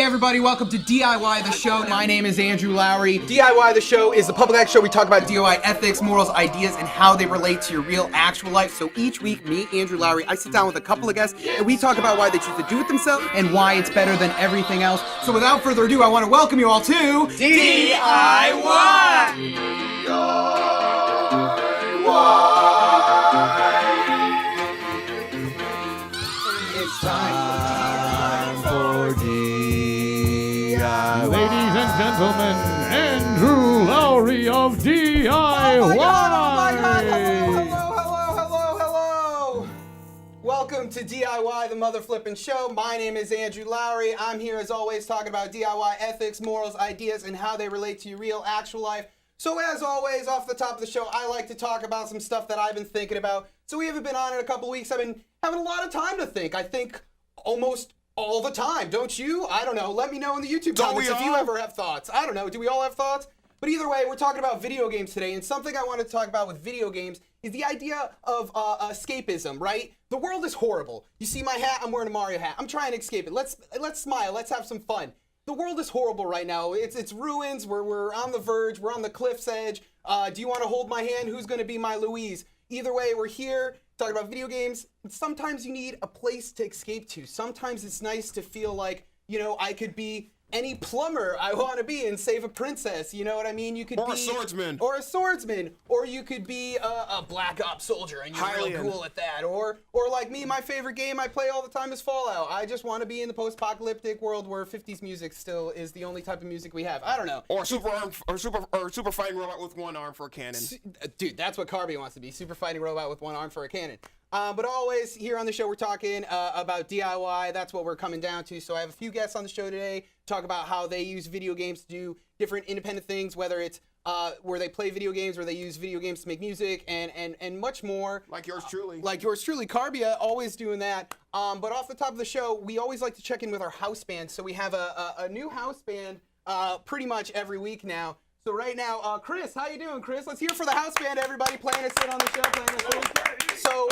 everybody, welcome to DIY the Show. My name is Andrew Lowry. DIY the Show is the public act show. We talk about DIY ethics, morals, ideas, and how they relate to your real, actual life. So each week, me, Andrew Lowry, I sit down with a couple of guests, and we talk about why they choose to do it themselves and why it's better than everything else. So without further ado, I want to welcome you all to DIY! It's time for DIY. Ladies and gentlemen, Andrew Lowry of DIY. Oh my God, hello. Welcome to DIY, the mother flippin' show. My name is Andrew Lowry. I'm here as always talking about DIY ethics, morals, ideas, and how they relate to your real, actual life. So as always, off the top of the show, I like to talk about some stuff that I've been thinking about. So we haven't been on in a couple weeks. I've been having a lot of time to think. I think almost all the time, don't you? I don't know. Let me know in the YouTube comments if you ever have thoughts. I don't know. Do we all have thoughts? But either way, we're talking about video games today, and something I want to talk about with video games is the idea of escapism, right? The world is horrible. You see my hat? I'm wearing a Mario hat. I'm trying to escape it. Let's smile. Let's have some fun. The world is horrible right now. It's ruins. We're on the verge. We're on the cliff's edge. Do you want to hold my hand? Who's going to be my Louise? Either way, we're here talking about video games. Sometimes you need a place to escape to. Sometimes it's nice to feel like, you know, I could be any plumber I want to be and save a princess. You know what I mean? You could be a swordsman. Or a swordsman. Or you could be a black ops soldier and you're real cool at that. Or like me, my favorite game I play all the time is Fallout. I just want to be in the post-apocalyptic world where 50s music still is the only type of music we have. I don't know. Or super fighting robot with one arm for a cannon. Dude, that's what Karbia wants to be. Super fighting robot with one arm for a cannon. But always here on the show, we're talking about DIY. That's what we're coming down to. So I have a few guests on the show today. Talk about how they use video games to do different independent things, whether it's where they play video games, or they use video games to make music, and much more. Like yours truly. Karbia, always doing that. But off the top of the show, we always like to check in with our house band. So we have a new house band pretty much every week now. So right now, Chris, how you doing, Chris? Let's hear for the house band, everybody playing us in on the show, So,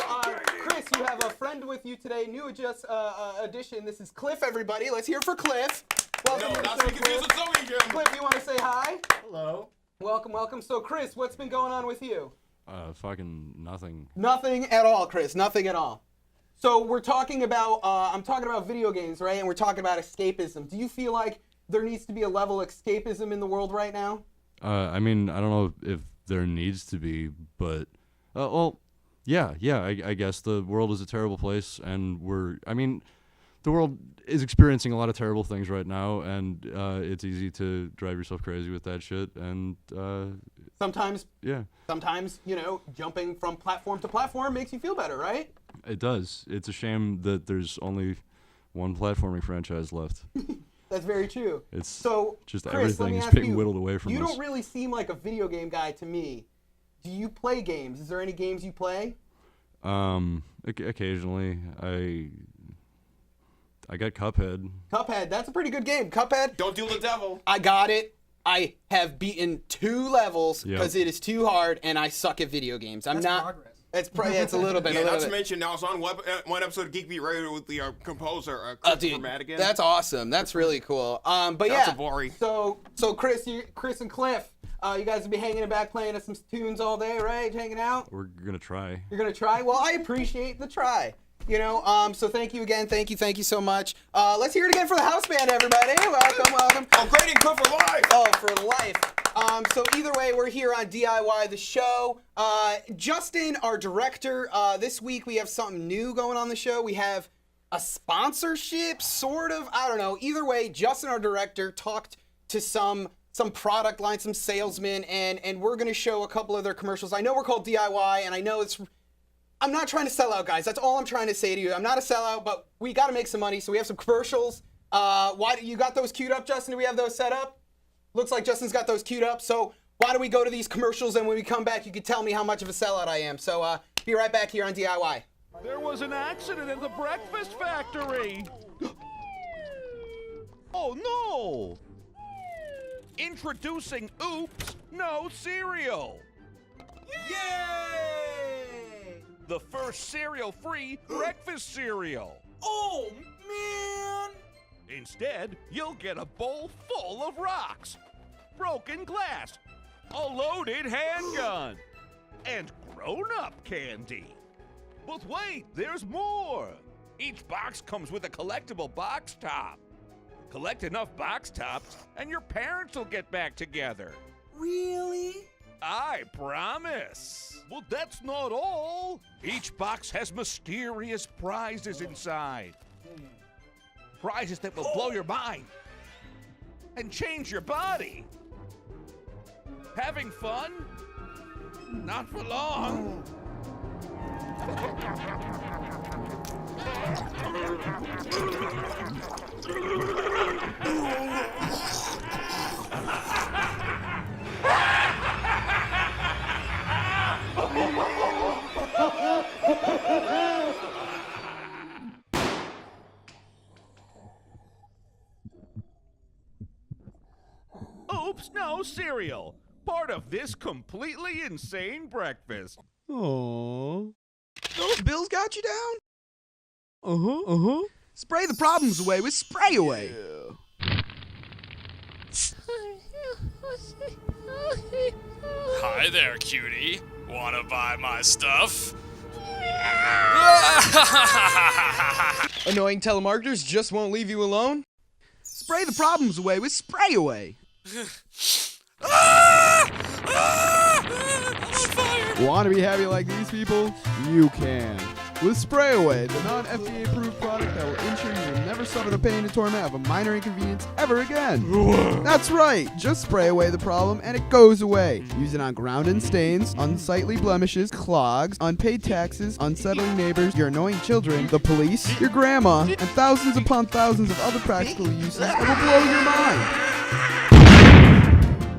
Chris, you have a friend with you today, new addition. This is Cliff, everybody. Let's hear for Cliff. Welcome to the show, Cliff. Cliff, you want to say hi? Hello. Welcome. So, Chris, what's been going on with you? Fucking nothing. Nothing at all, Chris. Nothing at all. So we're talking about, I'm talking about video games, right? And we're talking about escapism. Do you feel like there needs to be a level of escapism in the world right now? I mean, I don't know if there needs to be, but, yeah, I guess the world is a terrible place, and the world is experiencing a lot of terrible things right now, and it's easy to drive yourself crazy with that shit, and, Sometimes, yeah. Sometimes, you know, jumping from platform to platform makes you feel better, right? It does. It's a shame that there's only one platforming franchise left. That's very true. It's so, just Chris, everything is getting whittled away from us. You don't really seem like a video game guy to me. Do you play games? Is there any games you play? Occasionally. I got Cuphead. Cuphead, that's a pretty good game. Cuphead. Don't do the devil. I got it. I have beaten 2 levels because it is too hard, and I suck at video games. That's progress. It's a little bit. Yeah, not to mention, I was on one episode of Geekbeatradio with the composer, Christopher Madigan. That's awesome. That's really cool. But That's yeah. a Bori. So Chris and Cliff, you guys will be hanging back playing us some tunes all day, right? Hanging out. We're gonna try. You're gonna try. Well, I appreciate the try. You know. So thank you again. Thank you so much. Let's hear it again for the house band, everybody. Welcome. Upgrading Cliff for life. Oh, for life. So either way, we're here on DIY the show. Justin, our director, this week we have something new going on the show. We have a sponsorship, sort of. I don't know. Either way, Justin, our director, talked to some product line, some salesmen, and we're going to show a couple of their commercials. I know we're called DIY, and I know I'm not trying to sell out, guys. That's all I'm trying to say to you. I'm not a sellout, but we got to make some money, so we have some commercials. Why you got those queued up, Justin? Do we have those set up? Looks like Justin's got those queued up. So why don't we go to these commercials, and when we come back, you can tell me how much of a sellout I am. So be right back here on DIY. There was an accident at the breakfast factory. Oh, no. Introducing Oops, No Cereal. Yay! The first cereal-free breakfast cereal. Oh, man! Instead, you'll get a bowl full of rocks, broken glass, a loaded handgun, and grown-up candy. But wait, there's more. Each box comes with a collectible box top. Collect enough box tops, and your parents will get back together. Really? I promise. Well, that's not all. Each box has mysterious prizes inside. Prizes that will blow your mind and change your body. Having fun? Not for long. Oops, no cereal. Part of this completely insane breakfast. Aww. Those bills got you down? Spray the problems away with Spray Away. Hi there, cutie. Wanna buy my stuff? Annoying telemarketers just won't leave you alone? Spray the problems away with Spray Away. Want to be happy like these people? You can. With Spray Away, the non-FDA approved product that will ensure you will never suffer the pain and torment of a minor inconvenience ever again. That's right, just spray away the problem and it goes away. Use it on ground and stains, unsightly blemishes, clogs, unpaid taxes, unsettling neighbors, your annoying children, the police, your grandma, and thousands upon thousands of other practical uses that will blow your mind.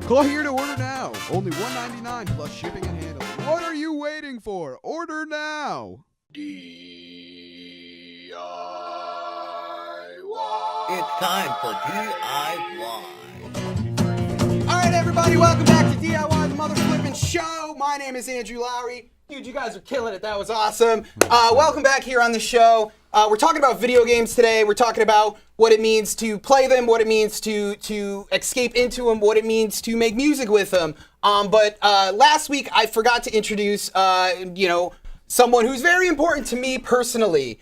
Call here to order now. Only $1.99 plus shipping and handling. What are you waiting for? Order now. DIY. It's time for DIY. All right, everybody, welcome back to DIY, the Mother Flippin' Show. My name is Andrew Lowry. Dude, you guys are killing it. That was awesome. Welcome back here on the show. We're talking about video games today. We're talking about what it means to play them, what it means to escape into them, what it means to make music with them. But last week, I forgot to introduce, someone who's very important to me personally.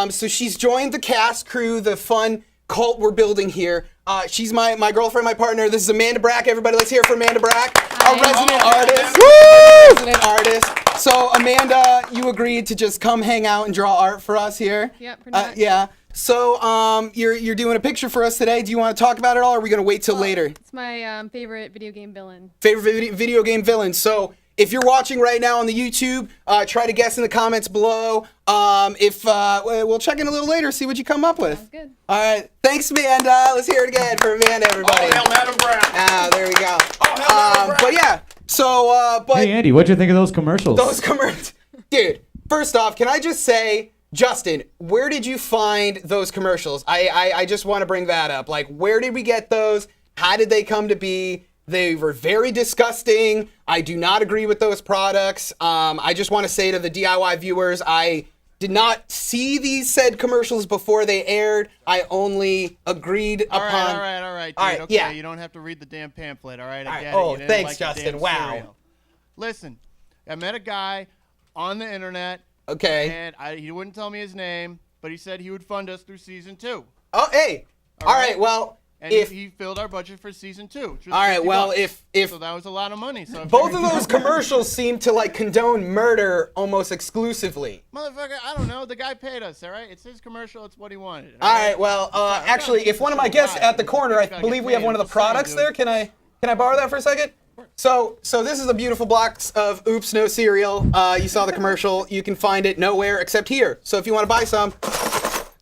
So she's joined the cast, crew, the fun cult we're building here. She's my girlfriend, my partner. This is Amanda Brack. Everybody, let's hear it for Amanda Brack, our resident artist. Woo! Resident artist. So Amanda, you agreed to just come hang out and draw art for us here. Yep, pretty much. Yeah. So you're doing a picture for us today. Do you want to talk about it all, or are we gonna wait till later? It's my favorite video game villain. Favorite video game villain. So if you're watching right now on the YouTube, try to guess in the comments below. We'll check in a little later, see what you come up with. Sounds good. All right. Thanks, Amanda. Let's hear it again for Amanda, everybody. Oh, hell, Madam Brown. There we go. Oh, hell, Madam Brown. But yeah. So, Hey Andy, what'd you think of those commercials? those commercials, dude. First off, can I just say, Justin, where did you find those commercials? I just want to bring that up. Like, where did we get those? How did they come to be? They were very disgusting. I do not agree with those products. I just want to say to the DIY viewers, I did not see these said commercials before they aired. I only agreed upon. All right, dude. All right, okay, yeah. you don't have to read the damn pamphlet, all right? All I right. get Oh, it. You didn't thanks, like the Justin. damn Wow. cereal. Listen, I met a guy on the internet. Okay. And he wouldn't tell me his name, but he said he would fund us through season 2. Oh, hey. All right. Well, And he filled our budget for season 2. Which was all right. Well, $50. if So that was a lot of money. So I both figured- of those commercials seem to like condone murder almost exclusively. Motherfucker, I don't know. The guy paid us, all right? It's his commercial. It's what he wanted. All right. Well, actually, if one of my guests at the corner, I Gotta believe get we have paid, one of the I'm just saying, products dude. there. Can I borrow that for a second? So this is a beautiful box of Oops No Cereal. You saw the commercial. You can find it nowhere except here. So if you want to buy some,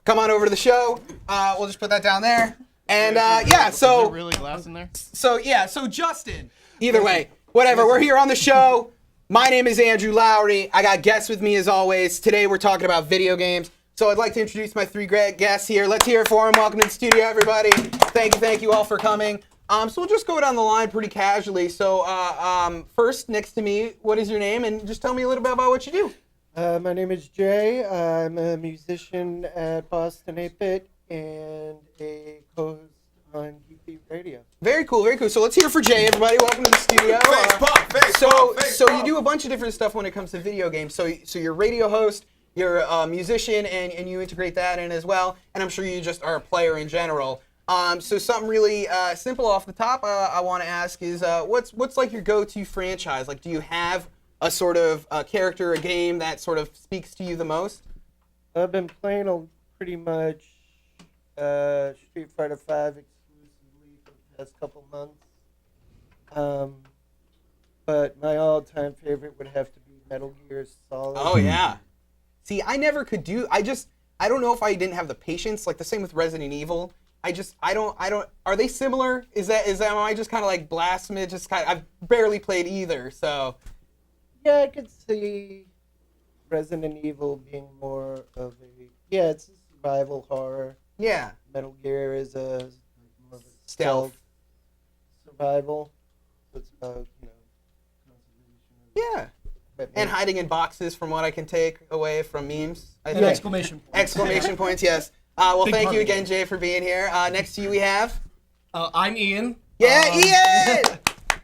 come on over to the show. We'll just put that down there. And yeah, Is so there really glass in there? So Justin. Either way, whatever. We're here on the show. My name is Andrew Lowry. I got guests with me as always. Today we're talking about video games. So I'd like to introduce my three great guests here. Let's hear it for them. Welcome to the studio, everybody. Thank you all for coming. So we'll just go down the line pretty casually. So first, next to me, what is your name? And just tell me a little bit about what you do. My name is Jay. I'm a musician at Boston 8-Bit and a co-host on geekbeatradio. Very cool, very cool. So let's hear for Jay, everybody. Welcome to the studio. So you do a bunch of different stuff when it comes to video games. So you're a radio host, you're a musician, and you integrate that in as well. And I'm sure you just are a player in general. So something really simple off the top I want to ask is what's like your go-to franchise? Like, do you have a sort of character, a game that sort of speaks to you the most? I've been playing pretty much Street Fighter V exclusively for the past couple months. But my all-time favorite would have to be Metal Gear Solid. Oh yeah. See, I never could do. I don't know if I didn't have the patience. Like the same with Resident Evil. I don't. Are they similar? Am I just kind of like blasphemous? I've barely played either, so. Yeah, I could see Resident Evil being more of it's a survival horror. Yeah. Metal Gear is more of a Stealth. Survival. So it's about, Yeah. And hiding in boxes from what I can take away from memes. I And think. exclamation points. Exclamation points, yes. Well, Big thank part you of the again, Jay, for being here. Next to you we have. I'm Ian. Yeah, Ian!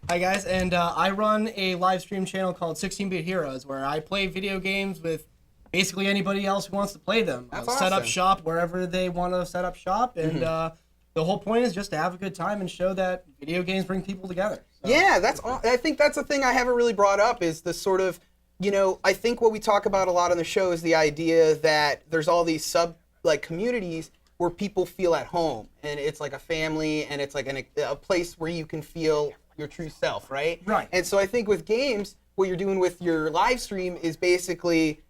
Hi guys, and I run a live stream channel called 16-Bit Heroes, where I play video games with basically anybody else who wants to play them. That's Set up awesome. shop wherever they want to set up shop, and the whole point is just to have a good time and show that video games bring people together. So, Yeah, I think that's a thing I haven't really brought up is the sort of, I think what we talk about a lot on the show is the idea that there's all these communities where people feel at home, and it's like a family, and it's like a place where you can feel your true self, right? Right. And so I think with games, what you're doing with your live stream is basically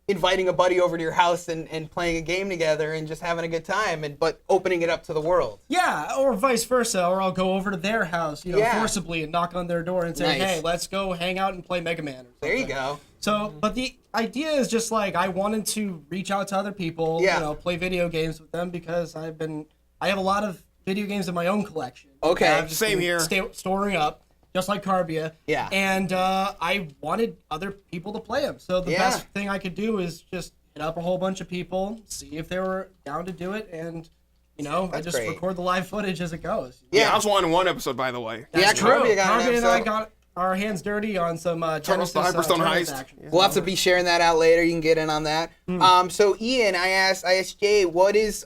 inviting a buddy over to your house and playing a game together and just having a good time, but opening it up to the world. Yeah, or vice versa, or I'll go over to their house, Yeah. forcibly and knock on their door and say, Nice. hey, let's go hang out and play Mega Man. Or There you something. go. So, but the idea is just like I wanted to reach out to other people, Yeah. play video games with them because I have a lot of video games in my own collection. Okay. I've just Same been here. Storing up, just like Karbia. Yeah. And I wanted other people to play them. So the Yeah. best thing I could do is just hit up a whole bunch of people, see if they were down to do it, and I That's just great. record the live footage as it goes. Yeah, I was on one episode, by the way. Yeah, True. Karbia got an Karbia and I episode. got our hands dirty on some Genesis Hyperstone Turtles Heist. action. We'll have to be sharing that out later. You can get in on that. So Ian, I asked Jay, what is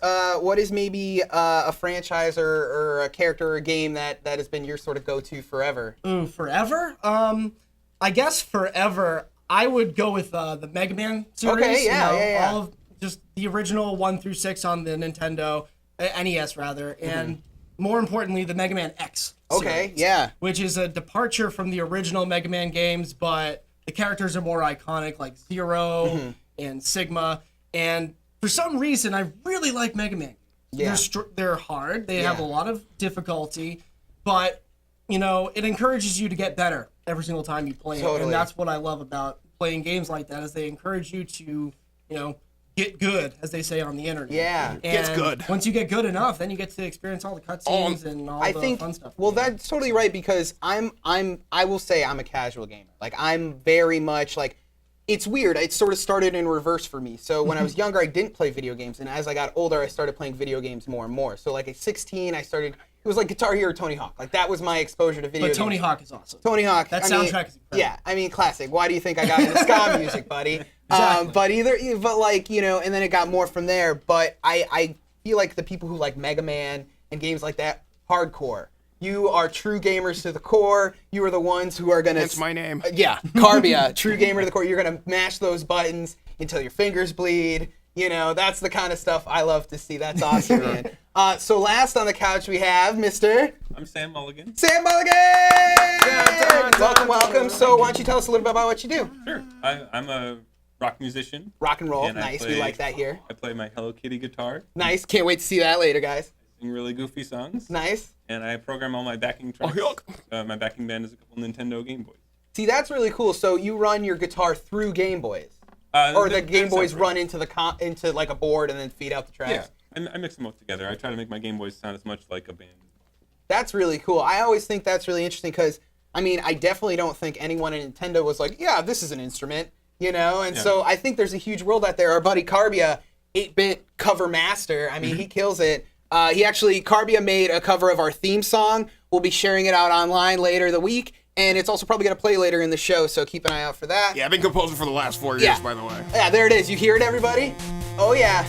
maybe a franchise or a character or a game that has been your sort of go-to forever? Ooh, forever? I guess forever, I would go with the Mega Man series. Okay, yeah. All of just the original 1 through 6 on the Nintendo, NES rather, and more importantly, the Mega Man X Okay, series, yeah. which is a departure from the original Mega Man games, but the characters are more iconic, like Zero and Sigma, and for some reason, I really like Mega Man. Yeah. They're hard, they have a lot of difficulty, but, it encourages you to get better every single time you play it, Totally. and that's what I love about playing games like that, is they encourage you to, get good, as they say on the internet. Yeah. And Gets good. Once you get good enough, then you get to experience all the cutscenes and all I the think fun stuff. well that's totally right because I will say I'm a casual gamer. Like I'm very much like it's weird. It sort of started in reverse for me. So when I was younger I didn't play video games and as I got older I started playing video games more and more. So like at 16 I started it was like Guitar Hero Tony Hawk. Like that was my exposure to video games. But Tony Hawk is awesome. Tony Hawk. That I mean, soundtrack is incredible. Yeah, I mean classic. Why do you think I got into ska music, buddy? Exactly. But like, and then it got more from there. But I feel like the people who like Mega Man and games like that, hardcore. You are true gamers to the core. You are the ones who are going to... That's my name. Yeah, Karbia, true gamer to the core. You're going to mash those buttons until your fingers bleed. That's the kind of stuff I love to see. That's awesome, man. So last on the couch we have Mr. I'm Sam Mulligan. Sam Mulligan! Welcome. So why don't you tell us a little bit about what you do? Sure. I'm a rock musician. Rock and roll. And Nice. We like that here. I play my Hello Kitty guitar. Nice. Can't wait to see that later, guys. I sing really goofy songs. Nice. And I program all my backing tracks. My backing band is a couple Nintendo Game Boys. See, that's really cool. So you run your guitar through Game Boys, or the Game Boys run into into like a board and then feed out the tracks. Yeah, I mix them both together. I try to make my Game Boys sound as much like a band. That's really cool. I always think that's really interesting because, I mean, I definitely don't think anyone at Nintendo was like, yeah, this is an instrument, And so I think there's a huge world out there. Our buddy Karbia, 8-bit cover master. I mean, he kills it. Karbia made a cover of our theme song. We'll be sharing it out online later the week, and it's also probably going to play later in the show, so keep an eye out for that. Yeah, I've been composing for the last 4 years, by the way. Yeah, there it is. You hear it, everybody? Oh, yeah.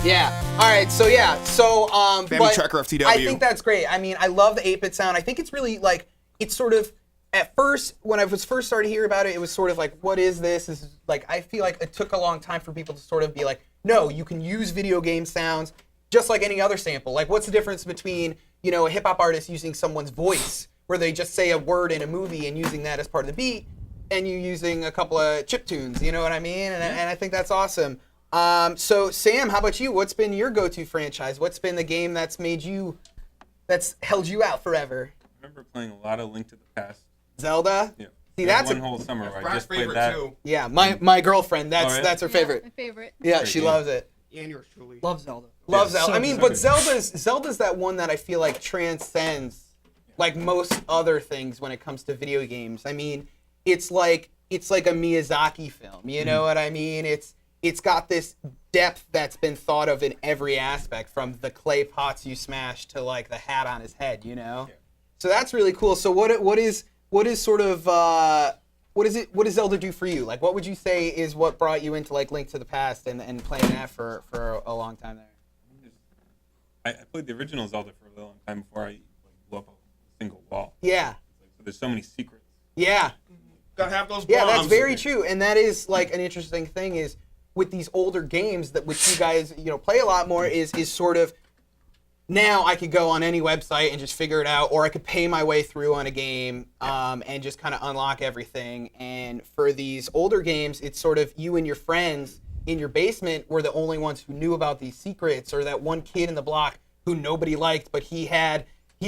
Yeah. All right, so yeah. So, Family Tracker FTW. I think that's great. I mean, I love the 8-bit sound. I think it's really, like, it's sort of, at first, when I was first starting to hear about it, it was sort of like, what is this? This is, like, I feel like it took a long time for people to sort of be like, no, you can use video game sounds just like any other sample. Like, what's the difference between, you know, a hip-hop artist using someone's voice, where they just say a word in a movie and using that as part of the beat, and you using a couple of chiptunes, you know what I mean? And I think that's awesome. So, Sam, how about you? What's been your go-to franchise? What's been the game that's held you out forever? I remember playing a lot of Link to the Past. Zelda? Yeah. See, that's one whole summer where I just played that. Too. Yeah, my girlfriend, that's her favorite. My favorite. Yeah, she loves it. And yours truly. Love Zelda. Love Zelda. So I mean, good. but Zelda's that one that I feel like transcends like most other things when it comes to video games. I mean, it's like a Miyazaki film. You know what I mean? It's got this depth that's been thought of in every aspect, from the clay pots you smash to like the hat on his head. You know, so that's really cool. So what does Zelda do for you? Like, what would you say is what brought you into like Link to the Past and playing that for a long time there? I played the original Zelda for a long time before I blew up a single wall. Yeah. So there's so many secrets. Yeah. Gotta have those bombs. Yeah, that's very true. And that is like an interesting thing is with these older games that which you guys, you know, play a lot more is sort of now I could go on any website and just figure it out, or I could pay my way through on a game and just kind of unlock everything. And for these older games, it's sort of you and your friends in your basement were the only ones who knew about these secrets, or that one kid in the block who nobody liked, but he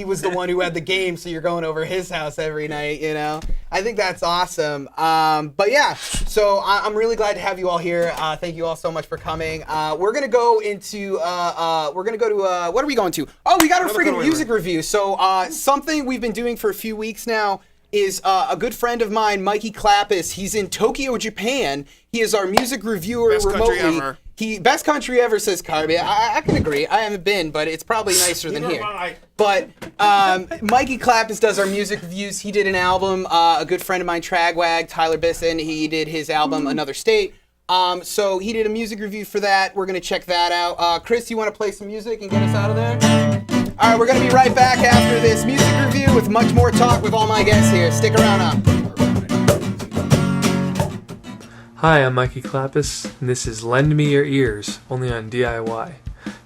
was the one who had the game, so you're going over his house every night, you know? I think that's awesome. But yeah, so I'm really glad to have you all here. Thank you all so much for coming. We're going to go into, what are we going to? Oh, we got our freaking music review. So something we've been doing for a few weeks now is a good friend of mine, Mikey Klappis. He's in Tokyo, Japan. He is our music reviewer remotely. Country ever. Best country ever, says Karbia. I can agree. I haven't been, but it's probably nicer than here. But Mikey Klappis does our music reviews. He did an album. A good friend of mine, Tragwag, Tyler Bisson, he did his album, Another State. So he did a music review for that. We're going to check that out. Chris, you want to play some music and get us out of there? All right, we're going to be right back after this music review with much more talk with all my guests here. Stick around. Hi, I'm Mikey Klappis, and this is Lend Me Your Ears, only on DIY.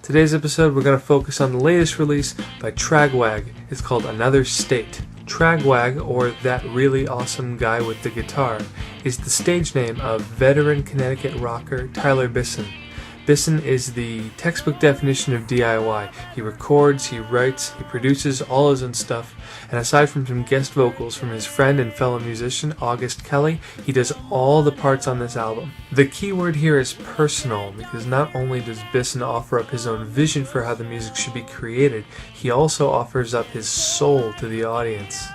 Today's episode, we're going to focus on the latest release by Tragwag. It's called Another State. Tragwag, or That Really Awesome Guy with the Guitar, is the stage name of veteran Connecticut rocker Tyler Bisson. Bisson is the textbook definition of DIY. He records, he writes, he produces all his own stuff, and aside from some guest vocals from his friend and fellow musician August Kelly, he does all the parts on this album. The key word here is personal, because not only does Bisson offer up his own vision for how the music should be created, he also offers up his soul to the audience.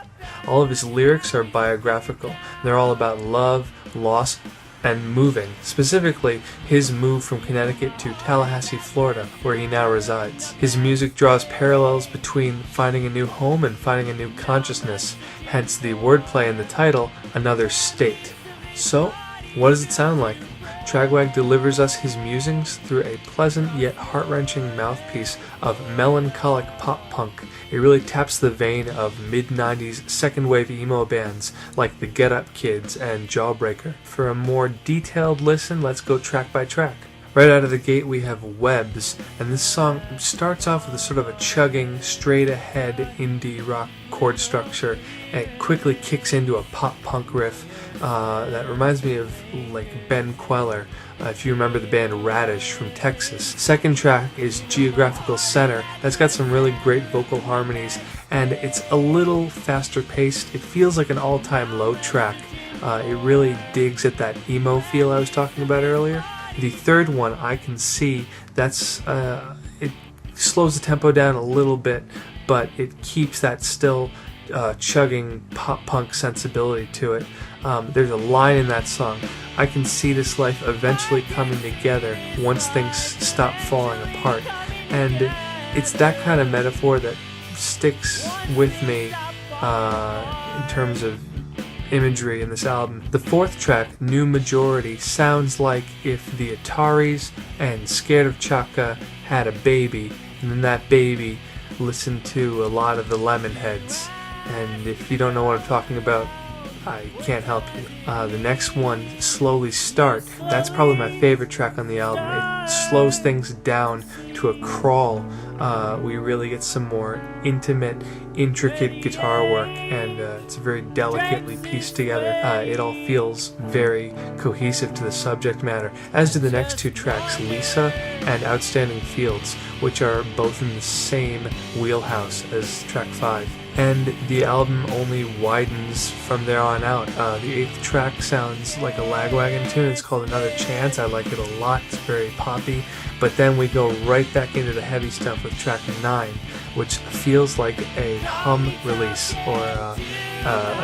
All of his lyrics are biographical. They're all about love, loss, and moving, specifically his move from Connecticut to Tallahassee, Florida, where he now resides. His music draws parallels between finding a new home and finding a new consciousness, hence the wordplay in the title, Another State. So, what does it sound like? Tragwag delivers us his musings through a pleasant yet heart-wrenching mouthpiece of melancholic pop-punk. It really taps the vein of mid-90s second-wave emo bands like the Get Up Kids and Jawbreaker. For a more detailed listen, let's go track by track. Right out of the gate we have Webs, and this song starts off with a sort of a chugging, straight-ahead indie rock chord structure, and it quickly kicks into a pop-punk riff that reminds me of like Ben Queller, if you remember the band Radish from Texas. Second track is Geographical Center. That's got some really great vocal harmonies, and it's a little faster paced. It feels like an all-time low track. It really digs at that emo feel I was talking about earlier. The third one, I Can See, that's it slows the tempo down a little bit, but it keeps that still chugging pop-punk sensibility to it. There's a line in that song, I can see this life eventually coming together once things stop falling apart. And it's that kind of metaphor that sticks with me in terms of imagery in this album. The fourth track, New Majority, sounds like if the Ataris and Scared of Chaka had a baby, and then that baby listened to a lot of the Lemonheads. And if you don't know what I'm talking about, I can't help you. The next one, Slowly Start, that's probably my favorite track on the album. It slows things down to a crawl. We really get some more intimate, intricate guitar work, and it's very delicately pieced together. It all feels very cohesive to the subject matter, as do the next two tracks, Lisa and Outstanding Fields, which are both in the same wheelhouse as track 5. And the album only widens from there on out. The 8th track sounds like a Lagwagon tune. It's called Another Chance. I like it a lot. It's very poppy. But then we go right back into the heavy stuff with track 9, which feels like a Hum release, or a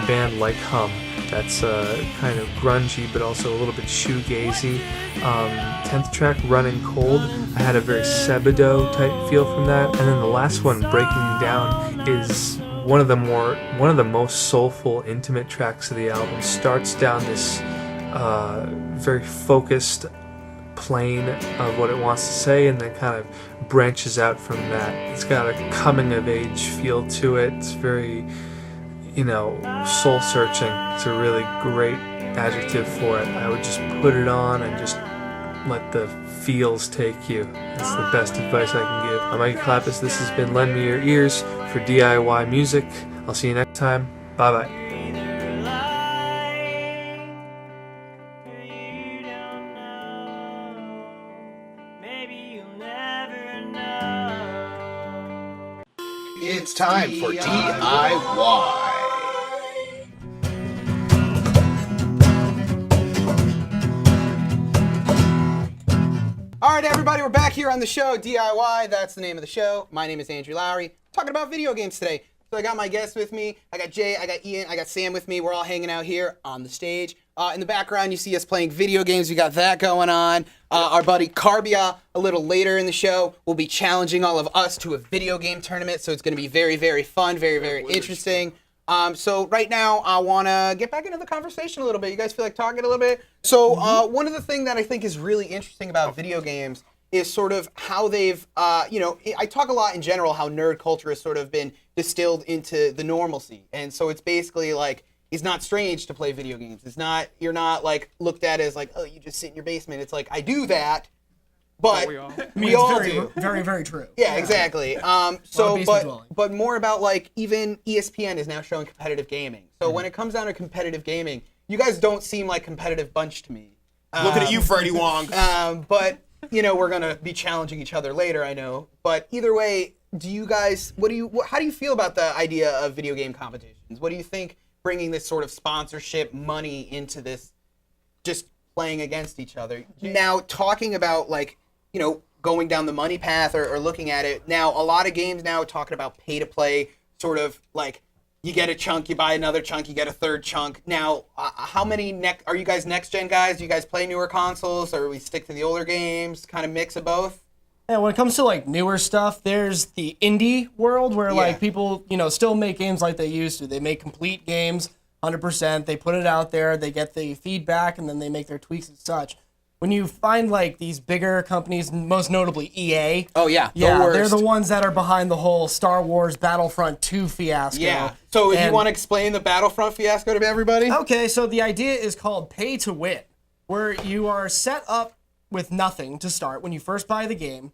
band like Hum. That's kind of grungy, but also a little bit shoegazy. 10th track, Running Cold. I had a very Sebadoh type feel from that. And then the last one, Breaking Down, is one of the most soulful, intimate tracks of the album. Starts down this very focused plane of what it wants to say, and then kind of branches out from that. It's got a coming of age feel to it. It's very, soul searching. It's a really great adjective for it. I would just put it on and just let the feels take you. That's the best advice I can give. I'm Mikey Clappis. This has been Lend Me Your Ears for DIY Music. I'll see you next time. Bye-bye. It's time for DIY. All right, everybody, we're back here on the show, DIY. That's the name of the show. My name is Andrew Lowry. Talking about video games today. So I got my guests with me. I got Jay, I got Ian, I got Sam with me. We're all hanging out here on the stage. In the background, you see us playing video games. We got that going on. Our buddy Karbia, a little later in the show, will be challenging all of us to a video game tournament. So it's going to be very, very fun, very, very interesting. So right now, I want to get back into the conversation a little bit. You guys feel like talking a little bit? So one of the things that I think is really interesting about video games is sort of how they've, I talk a lot in general how nerd culture has sort of been distilled into the normalcy. And so it's basically like, it's not strange to play video games. You're not like looked at as like, oh, you just sit in your basement. It's like, I do that, but we all do. Very, very true. Yeah, exactly. But more about like, even ESPN is now showing competitive gaming. So when it comes down to competitive gaming, you guys don't seem like competitive bunch to me. Looking at you, Freddie Wong. But we're gonna be challenging each other later, I know. But either way, do you guys? How do you feel about the idea of video game competitions? What do you think bringing this sort of sponsorship money into this, just playing against each other? Now, talking about like, going down the money path or looking at it now, a lot of games now talking about pay to play, sort of like you get a chunk, you buy another chunk, you get a third chunk. Now, how many are you guys next gen guys? Do you guys play newer consoles, or we stick to the older games? Kind of mix of both. Yeah, when it comes to like newer stuff, there's the indie world where like people, still make games like they used to. They make complete games, 100%. They put it out there, they get the feedback, and then they make their tweaks and such. When you find like these bigger companies, most notably EA. Oh yeah, they're the ones that are behind the whole Star Wars Battlefront 2 fiasco. Yeah. So if you want to explain the Battlefront fiasco to everybody? Okay, so the idea is called pay to win, where you are set up with nothing to start when you first buy the game,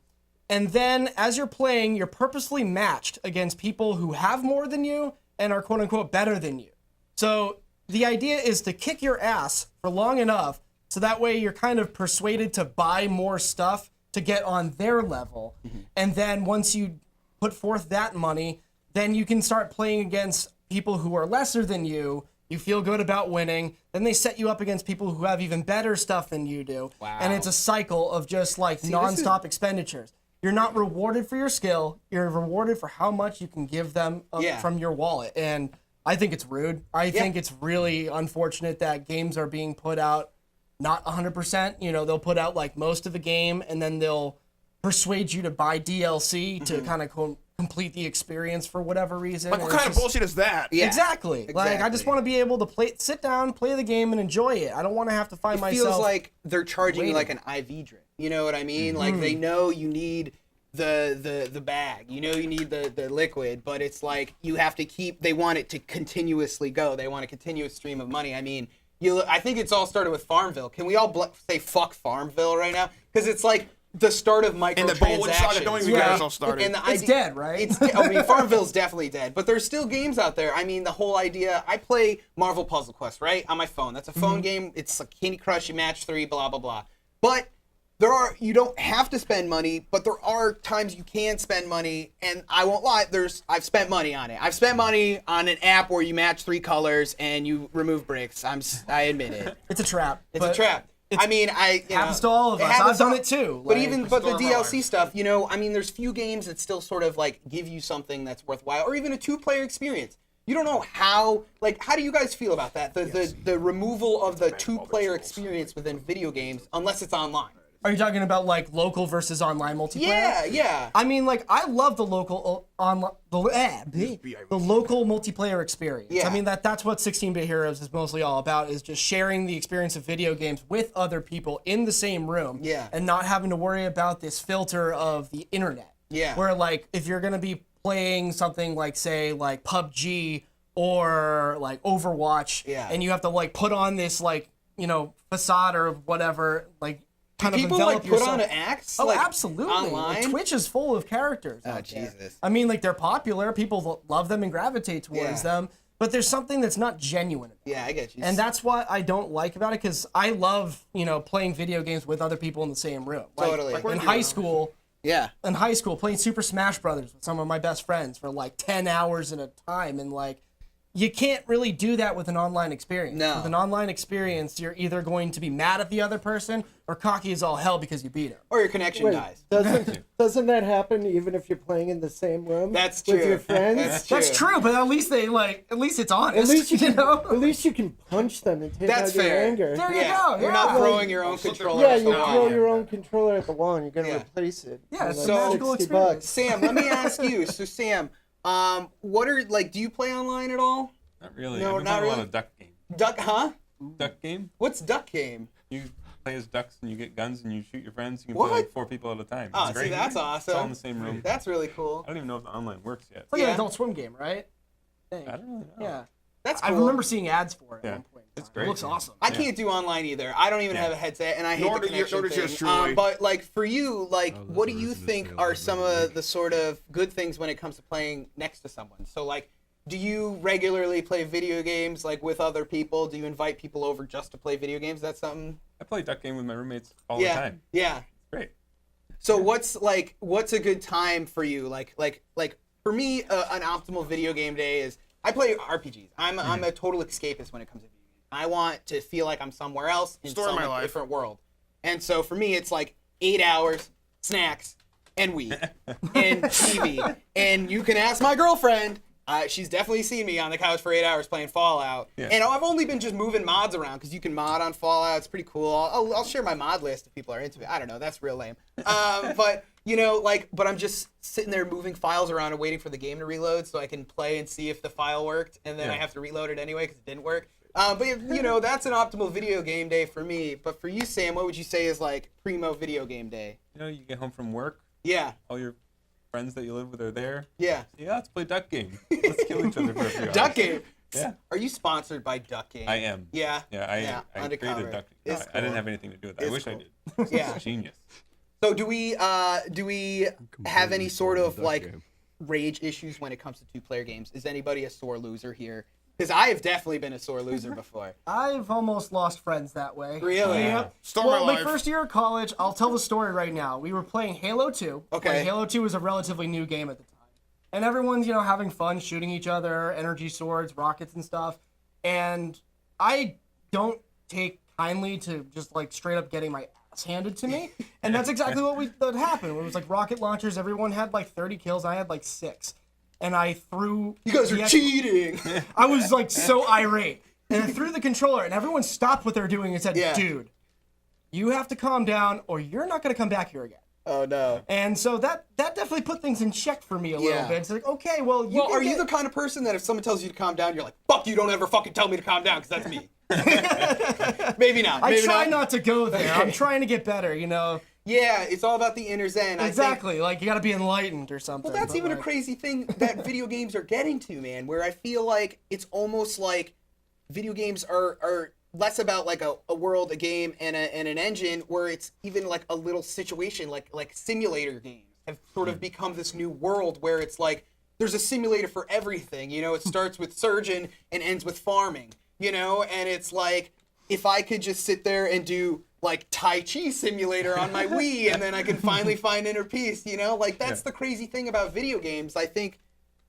and then as you're playing, you're purposely matched against people who have more than you and are quote unquote better than you. So the idea is to kick your ass for long enough so that way you're kind of persuaded to buy more stuff to get on their level. And then once you put forth that money, then you can start playing against people who are lesser than you. You feel good about winning. Then they set you up against people who have even better stuff than you do. Wow. And it's a cycle of just like nonstop expenditures. You're not rewarded for your skill. You're rewarded for how much you can give them from your wallet. And I think it's rude. I think it's really unfortunate that games are being put out not 100%. You know, they'll put out like most of the game and then they'll persuade you to buy DLC to kind of complete the experience for whatever reason. Like, what kind of bullshit is that? Yeah. Exactly. Like, I just want to be able to sit down, play the game, and enjoy it. I don't want to have to find myself. It feels like they're charging you like an IV drip. You know what I mean? Like, they know you need the bag. You know you need the liquid, but it's like you have to they want it to continuously go. They want a continuous stream of money. I mean, I think it's all started with Farmville. Can we all say fuck Farmville right now? Because it's like the start of microtransactions. And the Bowling Saga, don't even get us all started. And it's dead, right? I mean, Farmville's definitely dead, but there's still games out there. I mean, the whole idea, I play Marvel Puzzle Quest, right, on my phone. That's a phone game. It's like Candy Crush, you match 3, blah, blah, blah. But you don't have to spend money, but there are times you can spend money, and I won't lie, I've spent money on it. I've spent money on an app where you match 3 colors and you remove bricks. I admit it. It's a trap. It's a trap. I mean, happens to all of us. I've done it too. But the DLC stuff, you know, I mean, there's few games that still sort of like give you something that's worthwhile, or even a 2-player experience. You don't know how do you guys feel about that? The removal of the 2-player experience within video games, unless it's online. Are you talking about like local versus online multiplayer? Yeah. I mean, like, I love the local the local multiplayer experience. Yeah. I mean, that's what 16-Bit Heroes is mostly all about, is just sharing the experience of video games with other people in the same room. Yeah. And not having to worry about this filter of the internet. Yeah. Where, like, if you're gonna be playing something like, say, like PUBG or like Overwatch, and you have to like put on this like, you know, facade or whatever, like. Kind of people like put on acts? Oh, like, absolutely. online? Like, Twitch is full of characters. Oh, Jesus. I mean, like, they're popular. People love them and gravitate towards them. But there's something that's not genuine. Yeah, I get you. And that's what I don't like about it, because I love, you know, playing video games with other people in the same room. Totally. Like in high school. Yeah. In high school, playing Super Smash Brothers with some of my best friends for like 10 hours at a time, and like, you can't really do that with an online experience. No. With an online experience, you're either going to be mad at the other person or cocky as all hell because you beat her. Or your connection dies. Doesn't that happen even if you're playing in the same room? That's true. With your friends? That's true, but at least it's honest. At least you know? At least you can punch them and take out your anger. There you go. You're not throwing your own controller. Yeah, you throw your own controller at the wall and you're going to replace it. Yeah, it's for a like magical $60. experience. Sam, let me ask you. So, Sam, what are, like, do you play online at all? Not really. No, I've been not playing really. a lot of duck game. Duck, huh? Duck game? What's duck game? You play as ducks and you get guns and you shoot your friends. You can What? play like 4 people at a time. Oh, It's great. see, that's awesome. It's all in the same room. That's really cool. I don't even know if the online works yet. It's like an Adult Swim game, right? I don't really know. Yeah. That's cool. I remember seeing ads for it at one point. It's great. It looks awesome. I can't do online either. I don't even have a headset, and I hate the connection thing. But like for you, like what do you think are some of the sort of good things when it comes to playing next to someone? So like, do you regularly play video games like with other people? Do you invite people over just to play video games? Is that something? I play duck game with my roommates all the time. Yeah. Great. So what's a good time for you? Like for me, an optimal video game day is I play RPGs. I'm a total escapist when it comes to video games. I want to feel like I'm somewhere else in some different world. And so for me, it's like 8 hours, snacks, and weed, and TV. And you can ask my girlfriend. She's definitely seen me on the couch for 8 hours playing Fallout. Yeah. And I've only been just moving mods around because you can mod on Fallout. It's pretty cool. I'll share my mod list if people are into it. I don't know. That's real lame. But, you know, but I'm just sitting there moving files around and waiting for the game to reload so I can play and see if the file worked. And then I have to reload it anyway because it didn't work. But, you know, that's an optimal video game day for me. But for you, Sam, what would you say is like primo video game day? You know, you get home from work. Yeah. All your friends that you live with are there. Yeah. Yeah, let's play duck game. Let's kill each other for a few hours. Duck game. Yeah. Are you sponsored by Duck Game? I am. Yeah. Yeah, I created Duck Game. No, I didn't have anything to do with that. I wish I did. Yeah. It's genius. So do we have any sort of like rage issues when it comes to 2-player games? Is anybody a sore loser here? Because I have definitely been a sore loser before. I've almost lost friends that way. Really? Yeah. Well, my first year of college, I'll tell the story right now. We were playing Halo 2. Okay. Like, Halo 2 was a relatively new game at the time. And everyone's, you know, having fun, shooting each other, energy swords, rockets and stuff. And I don't take kindly to just, like, straight up getting my ass handed to me. And that's exactly what happened. It was, like, rocket launchers. Everyone had, like, 30 kills. I had, like, 6. and I threw. You guys are cheating. I was like so irate, and I threw the controller, and everyone stopped what they were doing and said, "Dude, you have to calm down, or you're not going to come back here again." Oh no! And so that definitely put things in check for me a little bit. It's like, okay, well, are you the kind of person that if someone tells you to calm down, you're like, "Fuck you! Don't ever fucking tell me to calm down," because that's me. Maybe not. I try not to go there. I'm trying to get better, you know. Yeah, it's all about the inner zen. Exactly. Like you got to be enlightened or something. Well, that's even a crazy thing that video games are getting to, man. Where I feel like it's almost like video games are less about like a world, a game, and an engine, where it's even like a little situation, like simulator games have sort of become this new world where it's like there's a simulator for everything. You know, it starts with surgeon and ends with farming. You know, and it's like if I could just sit there and do like Tai Chi simulator on my Wii, and then I can finally find inner peace. You know, like that's the crazy thing about video games. I think.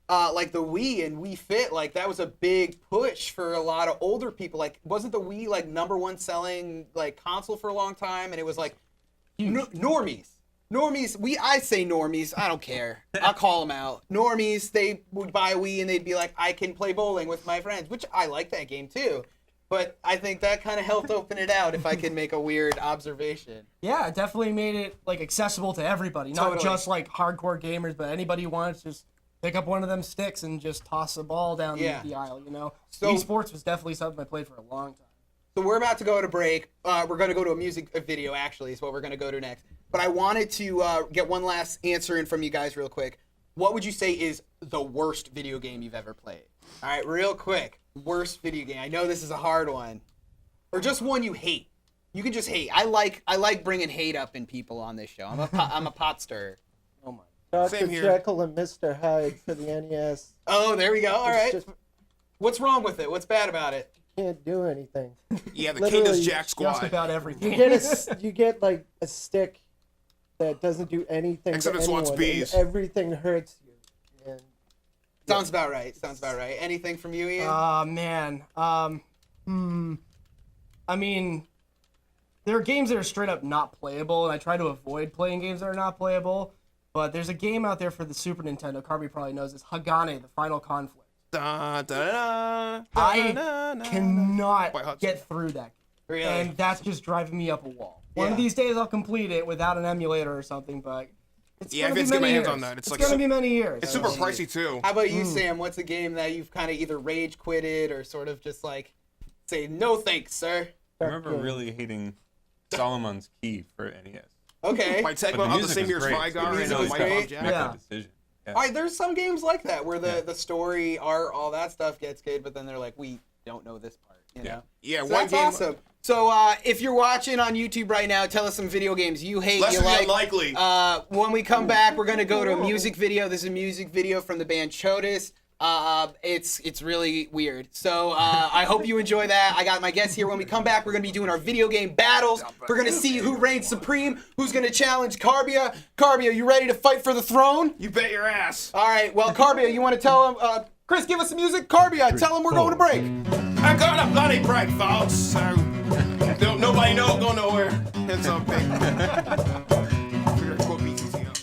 Like the Wii and Wii Fit, like that was a big push for a lot of older people. Like, wasn't the Wii like #1 selling like console for a long time? And it was like normies. I say normies. I don't care. I'll call them out. Normies. They would buy a Wii and they'd be like, I can play bowling with my friends, which I like that game too. But I think that kind of helped open it out. If I can make a weird observation. Yeah, it definitely made it like accessible to everybody, not just like hardcore gamers, but anybody who wanted to just pick up one of them sticks and just toss a ball down the aisle, you know? So, esports was definitely something I played for a long time. So we're about to go to break. We're going to go to a music video, actually, is what we're going to go to next. But I wanted to get one last answer in from you guys real quick. What would you say is the worst video game you've ever played? All right, real quick. Worst video game. I know this is a hard one. Or just one you hate. You can just hate. I like bringing hate up in people on this show. I'm a pot stirrer. Oh, my. Dr. Jekyll and Mr. Hyde for the NES. Oh, there we go. All right. What's wrong with it? What's bad about it? Can't do anything. Yeah, the Kingdom's Jack Squad. Just about everything. You get like a stick that doesn't do anything except to it anyone, swats bees. and everything hurts you. And Sounds about right. Anything from you, Ian? Man. I mean, there are games that are straight up not playable, and I try to avoid playing games that are not playable. But there's a game out there for the Super Nintendo. Karbia probably knows this. Hagane, the Final Conflict. I cannot get through that. Really? And that's just driving me up a wall. One of these days I'll complete it without an emulator or something, but it's if gonna it's be get my many hands years. on that, it's like gonna be many years. It's super pricey too. How about you, Sam? What's a game that you've kind of either rage quitted or sort of just like say no thanks, sir? I remember really hating Solomon's Key for NES. Okay. By Tecmo, the same year as Rygar and White Bomb Jack. Yeah. All right, there's some games like that where the story, art, all that stuff gets good, but then they're like, we don't know this part, you know? Yeah, so one that's game. awesome. So if you're watching on YouTube right now, tell us some video games you hate, Less you than like. unlikely. When we come back, we're going to go to a music video. This is a music video from the band Chotis. It's really weird. So I hope you enjoy that. I got my guests here. When we come back, we're going to be doing our video game battles. We're going to see who reigns supreme, who's going to challenge Karbia. Karbia, you ready to fight for the throne? You bet your ass. All right. Well, Karbia, you want to tell him? Chris, give us some music. Karbia, tell him we're going to break. I'm going to bloody break, folks. So nobody know go nowhere. It's so big. We're gonna quote BTC up.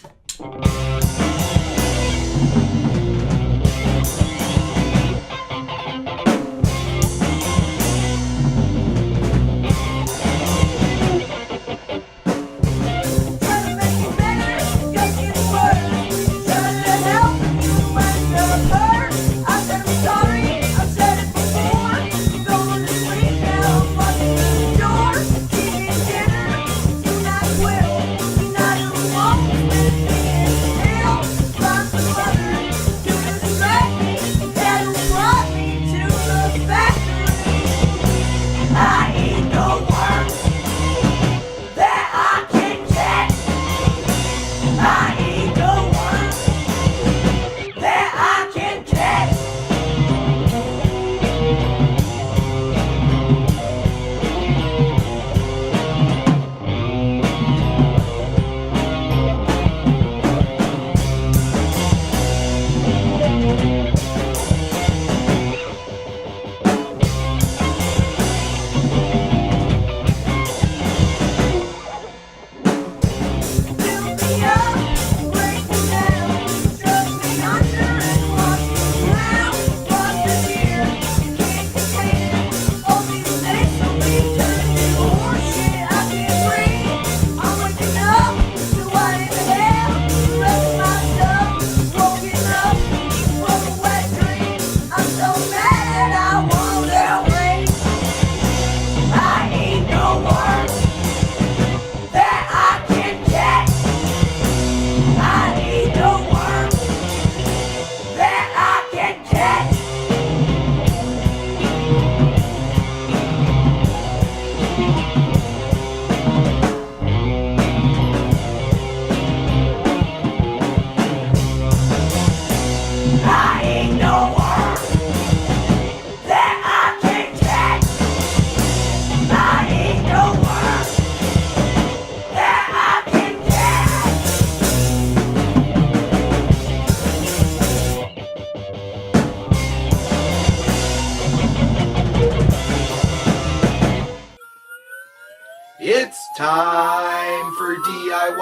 Time for DIY.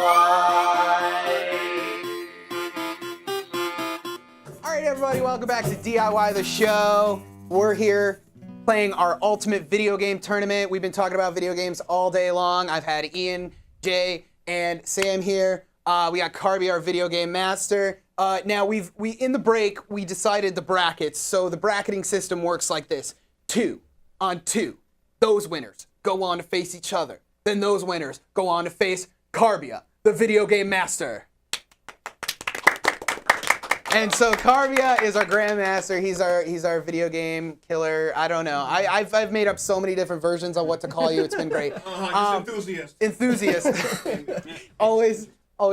All right, everybody, welcome back to DIY the show. We're here playing our ultimate video game tournament. We've been talking about video games all day long. I've had Ian, Jay, and Sam here. We got Karbia, our video game master. Now in the break we decided the brackets. So the bracketing system works like this: 2 on 2. Those winners go on to face each other. Then those winners go on to face Karbia, the video game master. And so Karbia is our grandmaster. He's our video game killer. I don't know. I've made up so many different versions of what to call you. It's been great. Just enthusiast. Enthusiast. Always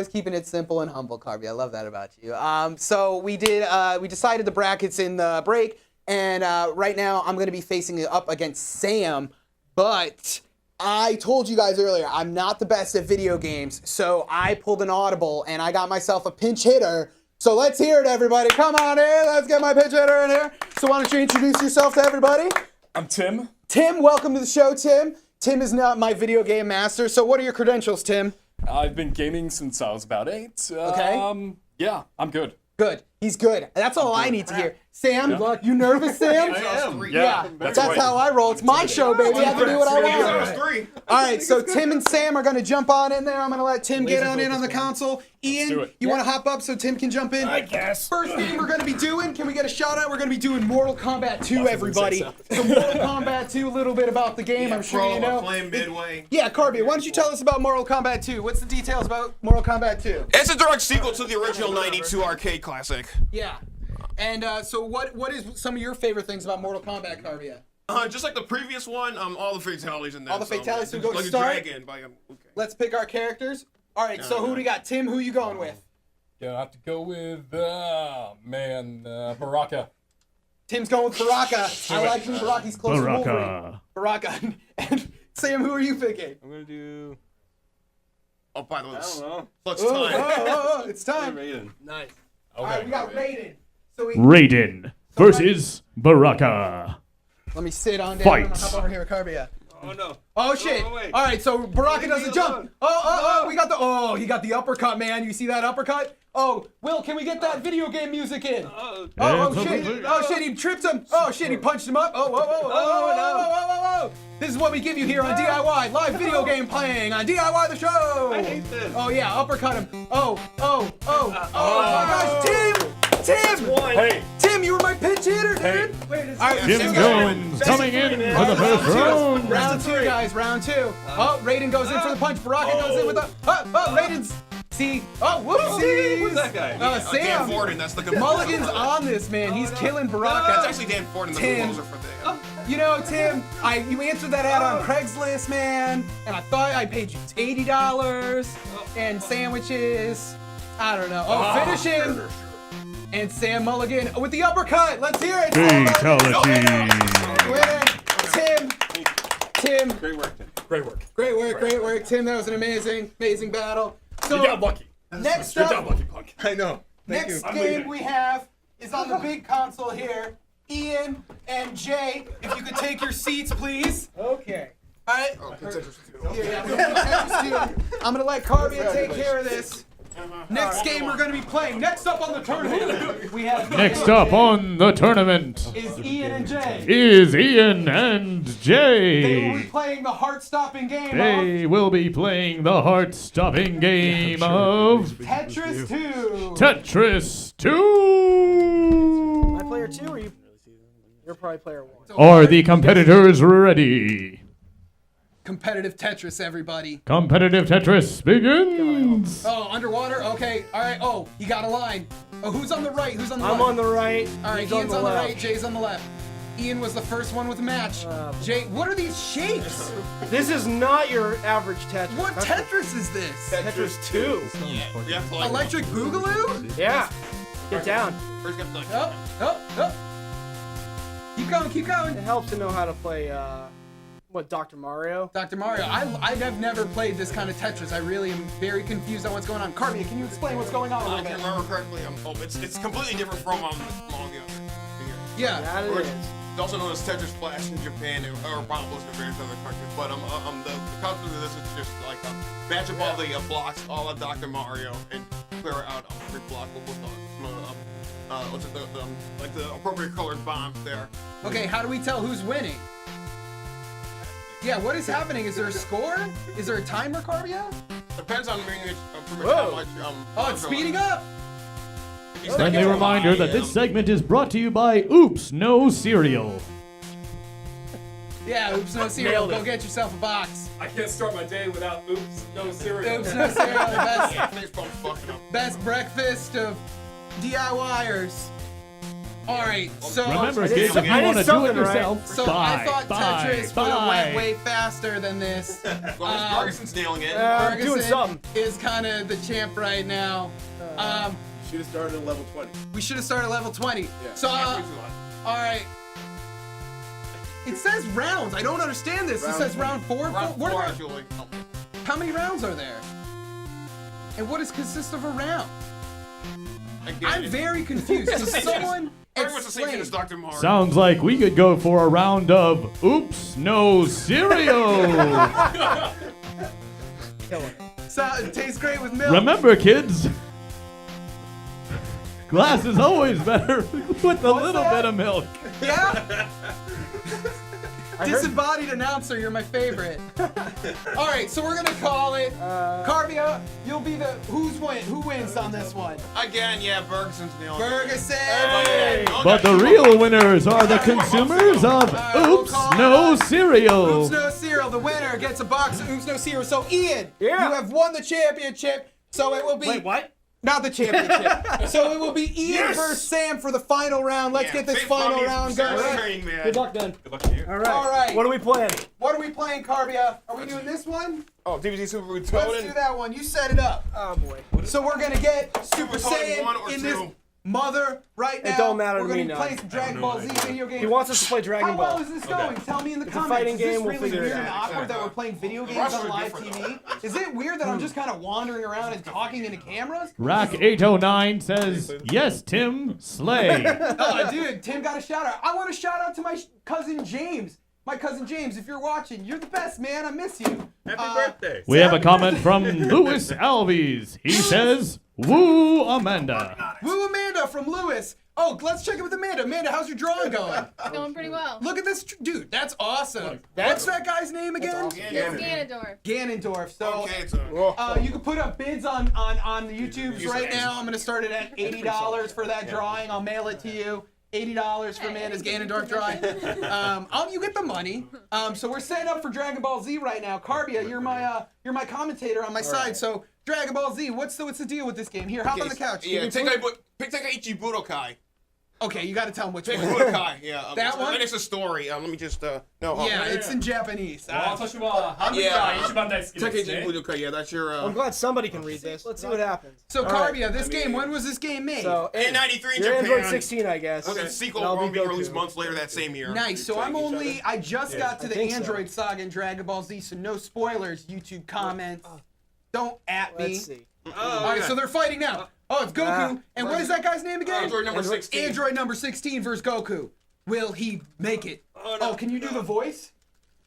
keeping it simple and humble, Karbia. I love that about you. So we decided the brackets in the break, and right now I'm going to be facing it up against Sam, but I told you guys earlier, I'm not the best at video games, so I pulled an audible and I got myself a pinch hitter. So let's hear it, everybody. Come on in. Let's get my pinch hitter in here. So why don't you introduce yourself to everybody? I'm Tim. Tim, welcome to the show, Tim. Tim is not my video game master. So what are your credentials, Tim? I've been gaming since I was about 8. Okay. Yeah, I'm good. Good. He's good. That's all I need to hear. Sam, you nervous, Sam? I am. Yeah, that's right. how I roll. It's my show, baby. I can do what I want. All right, so Tim and Sam are going to jump on in there. I'm going to let Tim get on in on the console. Ian, you want to hop up so Tim can jump in? I guess. First game we're going to be doing, can we get a shout out? We're going to be doing Mortal Kombat 2, everybody. So Mortal Kombat 2, a little bit about the game, I'm sure you know. Playing midway. Yeah, Karbia, why don't you tell us about Mortal Kombat 2? What's the details about Mortal Kombat 2? It's a direct sequel to the original '92 arcade classic. Yeah. And so what is some of your favorite things about Mortal Kombat, Karbia? Just like the previous one, all the fatalities in there. All the fatalities, so go like start. a dragon. Okay. Let's pick our characters. All right, so who do we got? Tim, who you going with? Gonna have to go with, Baraka. Tim's going with Baraka. I like who Baraki's close to Wolverine. Baraka. And Sam, who are you picking? I'm gonna do. Oh, by the way, I don't know. It's time. It's time. Nice. Okay. All right, we got Raiden. So Raiden versus Baraka. Let me sit on down. Fight. I'm gonna hop over here with Karbia. Oh no. Oh shit! No, wait. All right, so Baraka does a jump. We got the. He got the uppercut, man. You see that uppercut? Oh, Will, can we get that video game music in? Oh shit! Oh shit! He tripped him. Oh shit! He punched him up. Whoa! This is what we give you here on DIY, live video game playing on DIY the show. I hate this. Oh yeah, uppercut him. Oh my gosh, Tim! Hey. Tim, you were my pitch hitter, dude. Wait, Jim Jones coming in for the first round. Round 2, guys. Round 2. Raiden goes in for the punch. Baraka goes in with the. Raiden's. See. Whoopsie. Who's that guy? Sam. Dan Forden. That's the good. Mulligan's on this, man. He's killing Baraka. That's actually Dan Forden, the composer for the. You know, Tim, you answered that ad on Craigslist, man, and I thought I paid you $80 and sandwiches. I don't know. Finish him. And Sam Mulligan with the uppercut. Let's hear it. Fatality. Tim. Great work. Tim, that was an amazing battle. So, You got lucky. Next Good up, job, Lucky Punk. I know. next game we have is on the big console here. Ian and Jay, if you could take your seats, please. Okay. All right. I'm gonna let Karbia take care of this. Next game we're gonna be playing. Next up on the tournament, we have. Next up on the tournament is Ian and Jay. Is Ian and They will be Jay. playing the heart-stopping game They will be playing the heart-stopping game of Tetris 2. Tetris 2. Am I player 2 or you? You're probably player 1. Are the competitors ready? Competitive Tetris, everybody. Competitive Tetris begins. Oh, underwater? Okay. All right. Oh, you got a line. Oh, who's on the right? Who's on the I'm left? on the right. All right, He's Ian's on the left. right. Jay's on the left. Ian was the first one with a match. Jay, what are these shapes? This is not your average Tetris. What Tetris is this? Tetris 2. Yeah. Electric Boogaloo? Yeah. Get down. First get like. Up. Keep going. It helps to know how to play, Dr. Mario? Dr. Mario, I have never played this kind of Tetris. I really am very confused on what's going on. Karbia, can you explain what's going on? If I remember correctly, it's completely different from manga. Yeah. That it is. It's also known as Tetris Flash in Japan or Bombos in various other countries. But the concept of this is just like match up all the blocks, all of Dr. Mario, and clear out every block with the appropriate colored bombs there. Okay, how do we tell who's winning? Yeah, what is happening? Is there a score? Is there a timer, Karbia? Depends on how much. Oh, it's speeding up. Friendly reminder that this segment is brought to you by Oops No Cereal. Yeah, Oops No Cereal. Go get yourself a box. I can't start my day without Oops No Cereal. Oops No Cereal, the best breakfast of DIYers. All right, so remember, kids, if you want to do it yourself, so buy, I thought Tetris would have went way faster than this. Bergeson's nailing it. Bergeson doing something. is kind of the champ right now. Should have started at level 20. We should have started at level 20. Yeah. So, all right. It says rounds. I don't understand this. It says round 4. Round 4, actually. How many rounds are there? And what does consist of a round? Again, I'm very confused. Does someone very much the same thing explain? as Dr. Mario. Sounds like we could go for a round of Oops No Cereal. So, it tastes great with milk. Remember, kids, glass is always better with a little bit of milk. Yeah? Disembodied announcer, you're my favorite. All right, so we're gonna call it. Karbia, you'll be the who wins on this one? Again, yeah, Bergeson's nailing it. Bergeson. Hey. But the real winners are the consumers of Oops No Cereal. Oops No Cereal. The winner gets a box of Oops No Cereal. So Ian, Yeah. you have won the championship. So it will be. Wait, what? Not the championship. So it will be Ian versus Sam for the final round. Let's get this final round going. Good luck, then. Good luck to you. All right. All right. What are we playing? What are we playing, Karbia? Are we doing this one? Oh, DBZ Super Let's do that one. You set it up. Oh boy. So we're gonna get Super Totem 1 Saiyan or in 2? this mother right now. It don't matter We're to gonna me be now. playing some Dragon Ball Z video games. He wants us to play Dragon How Ball. well is this going? Tell me in the It's a comments. fighting Is this game, we'll really figure it weird and out. awkward that we're playing video games Russians on are live different, TV? Is it weird that I'm just kind of wandering around and talking into cameras? Rack 809 says, yes, Tim, slay. Oh, dude, Tim got a shout out. I want to shout out to my cousin James. My cousin James, if you're watching, you're the best, man. I miss you. Happy birthday. We have a comment from Louis Alves. He says, woo, Amanda. Woo, Amanda from Lewis. Oh, let's check it with Amanda. Amanda, how's your drawing going? It's going pretty well. Look at this, dude. That's awesome. What's that guy's name again? It's Ganondorf. Ganondorf. So Okay, you can put up bids on the YouTubes right now. I'm gonna start it at $80 for that drawing. I'll mail it to you. $80 for Amanda's Ganondorf drawing. You get the money. So we're setting up for Dragon Ball Z right now. Karbia, you're my commentator on my side. So Dragon Ball Z, what's the deal with this game? Here, hop on the couch. Yeah, Tenkaichi Budokai. Okay, you got to tell him which one. Budokai, yeah. That one? That is a story. Let me just, no. Yeah, it's in Japanese. Tenkaichi Budokai, yeah, that's your, I'm glad somebody can read this. Let's see what happens. So Karbia, this game, when was this game made? So, in 93 in you're Japan. Android 16, I guess. Okay, the sequel And I'll will be Goku. released months later that same year. Nice. So I just got to the think so. Android saga in Dragon Ball Z, so no spoilers. YouTube comments. Don't at me. Let's see. All right, so they're fighting now. Oh, it's Goku. And what is that guy's name again? Android number 16. Android number 16 versus Goku. Will he make it? Oh, can you do the voice?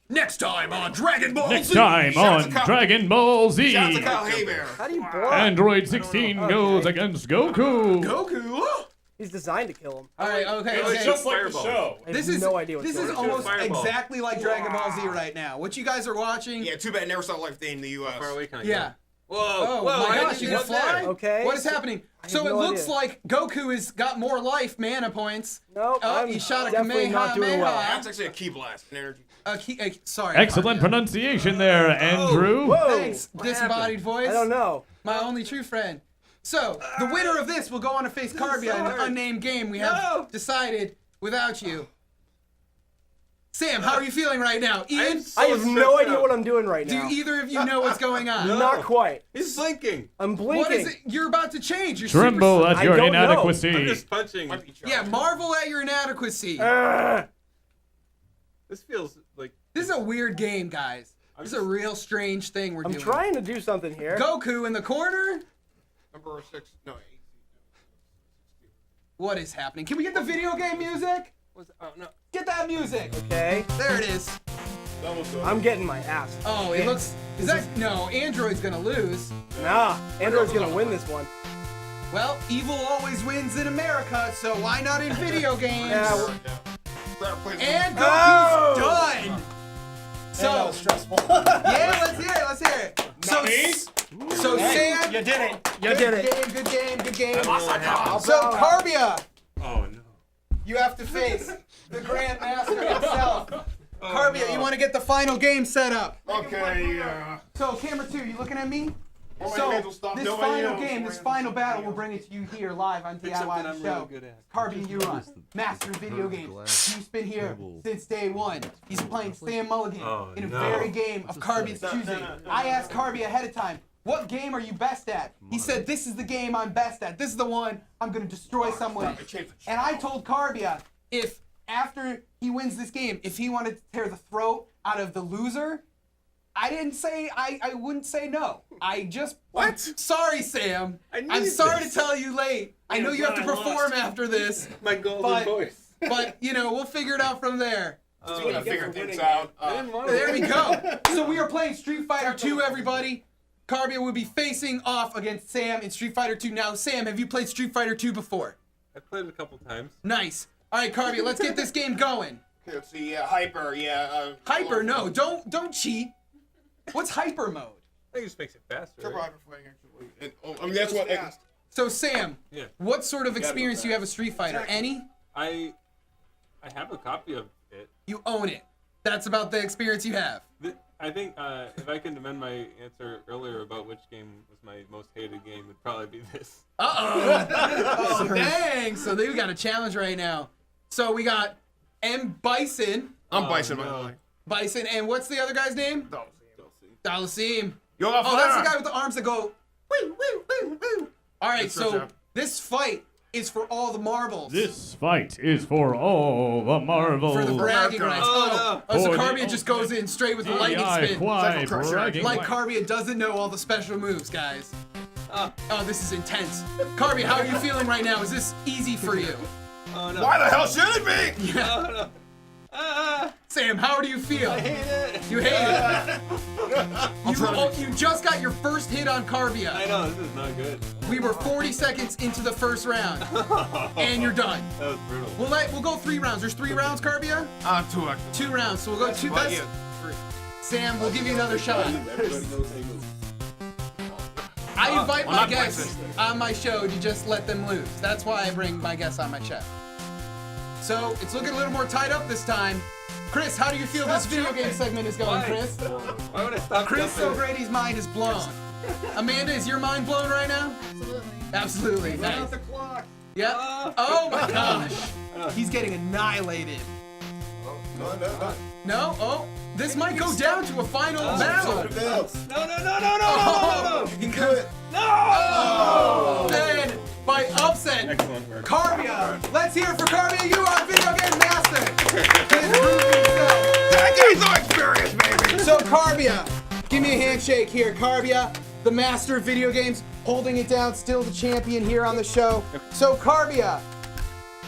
Next time on Dragon Ball Next Z. time on Dragon Ball Z. Shout out to Kyle Haybear. How do you block? Android 16 goes against Goku. Goku. He's designed to kill him. All right, okay. It's just like the show. I This have is no idea what's this is going on. almost exactly like Dragon Ball Z right now. What you guys are watching? Yeah, too bad I never saw Life Day in the U.S. Yeah. Whoa, Oh whoa, my how gosh, did you you can get fly? that? Okay. What is happening? So it no looks idea. like Goku has got more life, mana points. Nope, Oh, I'm he shot a definitely not doing well. That's actually a key blast in energy. Sorry. Excellent pronunciation there, Andrew. Whoa. Thanks, disembodied voice. I don't know. My only true friend. So, the winner of this will go on to face Karbia in an unnamed game we have decided without you. Sam, how are you feeling right now? Ian? I have no idea what I'm doing right Do now. either of you know what's going on? Not quite. He's blinking. I'm blinking. What is it? You're about to change. You're Tremble super... at your I don't know. inadequacy. I'm just punching. Yeah, marvel at your inadequacy. This feels like. This is a weird game, guys. This is a real strange thing we're I'm doing. trying to do something here. Goku in the corner. Number 6, no, 8. What is happening? Can we get the video game music? Oh no. Get that music. Okay. There it is. I'm getting my ass. Oh, it looks. Is that no? Android's gonna lose. Nah, Android's gonna win this one. Well, evil always wins in America, so why not in video games? And Goku's done. So that was stressful. yeah, let's hear it. Let's hear it. So Hey, Sam, you did it. You good did it. game. Good game. Awesome. So Karbia, Oh no. you have to face the Grand Master himself. Karbia, you want to get the final game set up? Okay. So camera 2, you looking at me? Well, my So hands will stop. this Nobody final knows. game, this final battle, we'll bring it to you here live on DIY the show. Karbia Yuan, master of video games. He's been here since day one. He's playing Sam Mulligan in a very game of Karbia's choosing. I asked Karbia ahead of time, what game are you best at? He said, this is the game I'm best at. This is the one I'm going to destroy someone. And I told Karbia, if after he wins this game, if he wanted to tear the throat out of the loser, I didn't say I wouldn't say no. I just What? Sorry, Sam. I'm needed sorry this. to tell you late. I know you have to perform after this. My golden voice. But you know, we'll figure it out from there. We're gonna figure things out. There we go. So we are playing Street Fighter 2, everybody. Karbia will be facing off against Sam in Street Fighter 2. Now, Sam, have you played Street Fighter 2 before? I played it a couple times. Nice. All right, Karbia, let's get this game going. Okay, let's see. Hyper. Yeah. Hyper, no, don't cheat. What's hyper mode? I think it just makes it faster. Turbo Right? hyper fighting actually. I mean that's what. So Sam, Yeah. what sort of experience do you have with Street Fighter? Any? I have a copy of it. You own it. That's about the experience you have. I think if I can amend my answer earlier about which game was my most hated game, it'd probably be this. Oh, dang. So we got a challenge right now. So we got M. Bison. I'm Bison, by the way. Bison, and what's the other guy's name? Dalasim. Yo, Oh, that's the guy with the arms that go woo, woo, woo, woo. All right, Good so job. this fight is for all the marbles. This fight is for all the marbles. For the bragging rights. So For the Karbia just goes in straight with the lightning spin. DIY bragging Like rights. Karbia doesn't know all the special moves, guys. Oh, this is intense. Karbia, how are you feeling right now? Is this easy for you? Oh no. Why the hell should it be? Yeah. Oh, no. Sam, how do you feel? I hate it. You hate it. You just got your first hit on Karbia. I know, this is not good. We were 40 seconds into the first round, and you're done. That was brutal. We'll go 3 rounds. There's 3 rounds, Karbia? 2 actually. 2 rounds. So we'll go 2. But That's, Sam, we'll give you another shot. I invite my guests on my show to just let them lose. That's why I bring my guests on my show. So it's looking a little more tied up this time. Chris, how do you feel this video game segment is going, Chris? Why would I stop? Chris O'Grady's mind is blown. Amanda, is your mind blown right now? Absolutely. Absolutely. Nice. Yep. Oh my gosh. He's getting annihilated. No? Oh, this might go down to a final battle. No. You can do it. No! Oh! And by upset, Excellent work. Karbia. Let's hear it for Karbia. You are video game master. His proved himself. Decades of experience, baby. So Karbia, give me a handshake here. Karbia, the master of video games, holding it down, still the champion here on the show. So Karbia,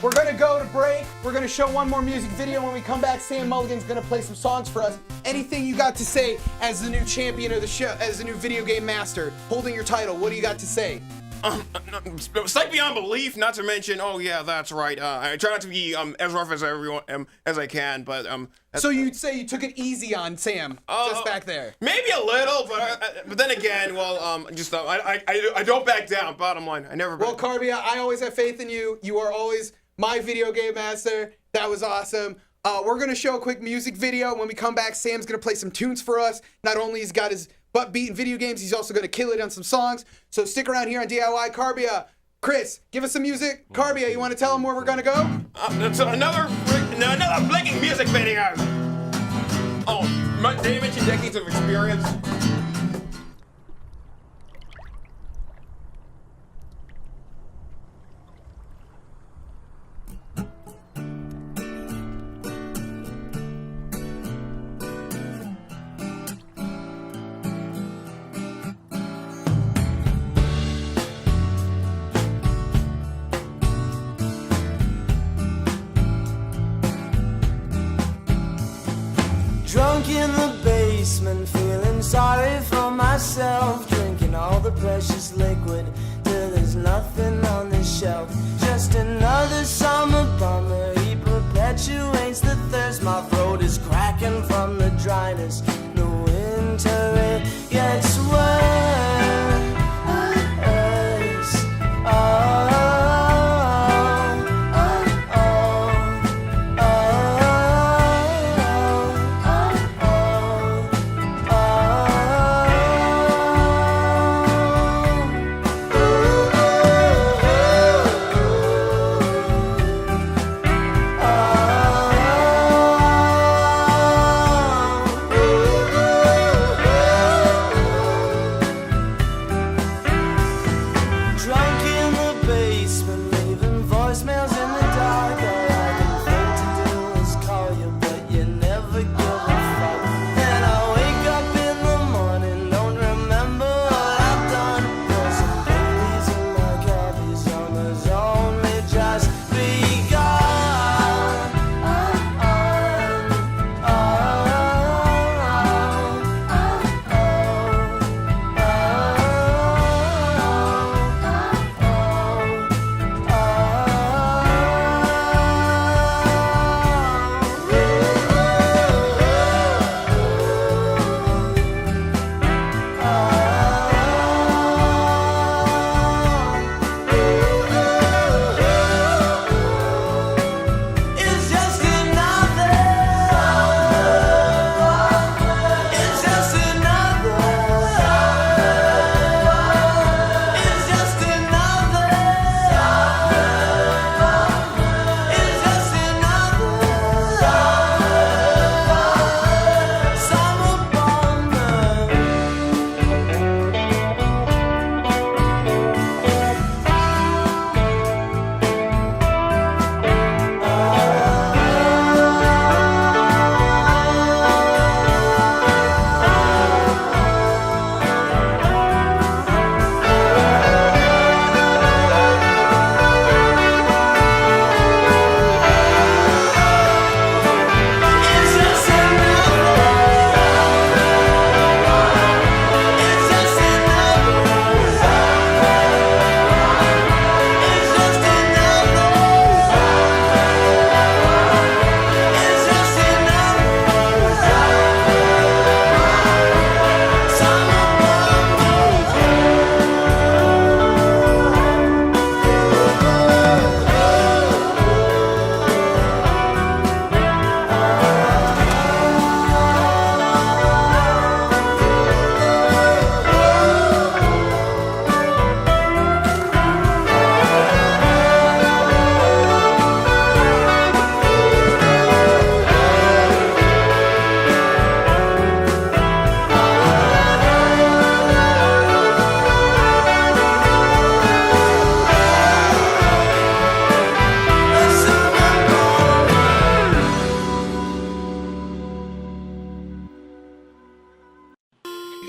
we're gonna go to break. We're gonna show one more music video. When we come back, Sam Mulligan's gonna play some songs for us. Anything you got to say as the new champion of the show, as the new video game master, holding your title, what do you got to say? Sight beyond belief. Not to mention, oh yeah, that's right. I try not to be as rough as everyone as I can, but So you'd say you took it easy on Sam, just back there. maybe a little, but then again, well, I don't back down. Bottom line, I never. Well, Karbia, I always have faith in you. You are always my video game master. That was awesome. We're gonna show a quick music video. When we come back, Sam's gonna play some tunes for us. Not only he's got his butt beat in video games, he's also gonna kill it on some songs. So stick around here on DIY. Karbia, Chris, give us some music. Karbia, you want to tell him where we're gonna go? That's another blinking music video. Oh, did you mention decades of experience? basement, feeling sorry for myself, drinking all the precious liquid till there's nothing on the shelf. Just another summer bummer, he perpetuates the thirst. My throat is cracking from the dryness. The winter it gets worse.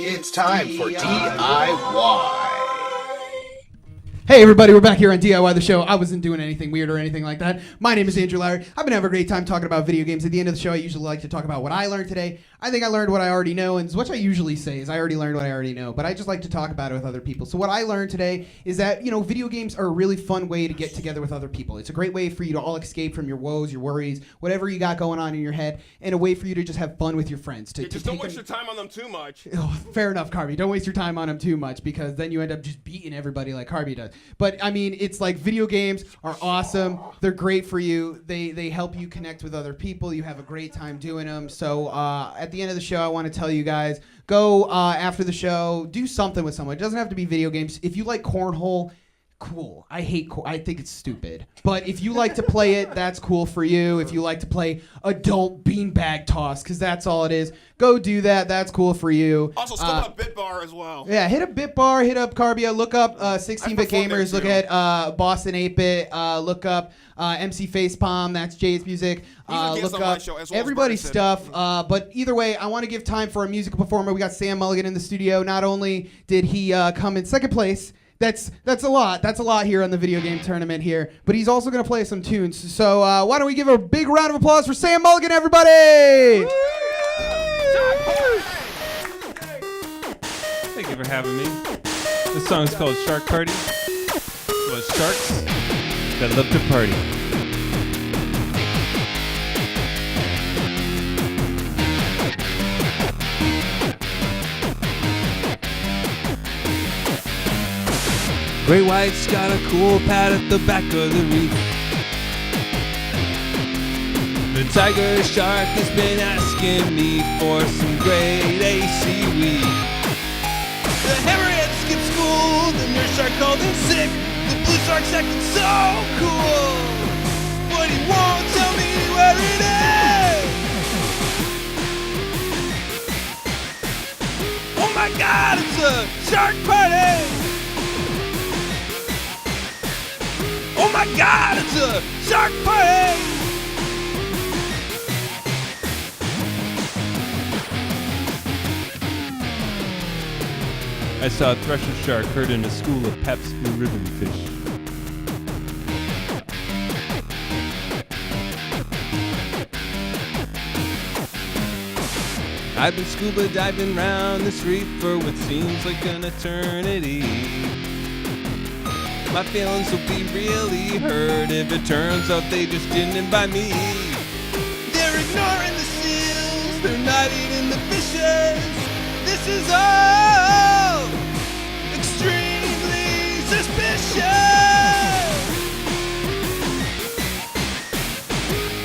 It's time for DIY. Hey everybody, we're back here on DIY the show. I wasn't doing anything weird or anything like that. My name is Andrew Lowry. I've been having a great time talking about video games. At the end of the show, I usually like to talk about what I learned today. I think I learned what I already know, and what I usually say is I already learned what I already know, but I just like to talk about it with other people. So what I learned today is that, video games are a really fun way to get together with other people. It's a great way for you to all escape from your woes, your worries, whatever you got going on in your head, and a way for you to just have fun with your friends. Just don't waste your time on them too much. Oh, fair enough, Karbia. Don't waste your time on them too much, because then you end up just beating everybody like Karbia does. But I mean, it's like video games are awesome. They're great for you. They help you connect with other people. You have a great time doing them. So at the end of the show, I want to tell you guys, go after the show, do something with someone. It doesn't have to be video games. If you like cornhole, cool. I think it's stupid. But if you like to play it, that's cool for you. If you like to play adult beanbag toss, because that's all it is, go do that. That's cool for you. Also, still a bit bar as well. Yeah, hit a bit bar, hit up Karbia, look up 16-bit gamers, look at Boston 8-bit, look up MC Facepalm, that's Jay's music. Look up everybody's stuff. But either way, I want to give time for a musical performer. We got Sam Mulligan in the studio. Not only did he come in second place, that's a lot. That's a lot here on the video game tournament here. But he's also going to play some tunes. So why don't we give a big round of applause for Sam Mulligan, everybody? for having me. This song is called Shark Party. It was sharks that love to party. Great white's got a cool pad at the back of the reef. The tiger shark has been asking me for some great AC weed. The hammerhead skip school, the nurse shark called in sick. The blue shark's acting so cool, but he won't tell me where it is. Oh my God, it's a shark party! Oh my God, it's a shark party! I saw a thresher shark herd in a school of Pabst Blue Ribbon fish. I've been scuba diving round this reef for what seems like an eternity. My feelings will be really hurt if it turns out they just didn't invite me. They're ignoring the seals, they're not eating the fishes. This is all extremely suspicious.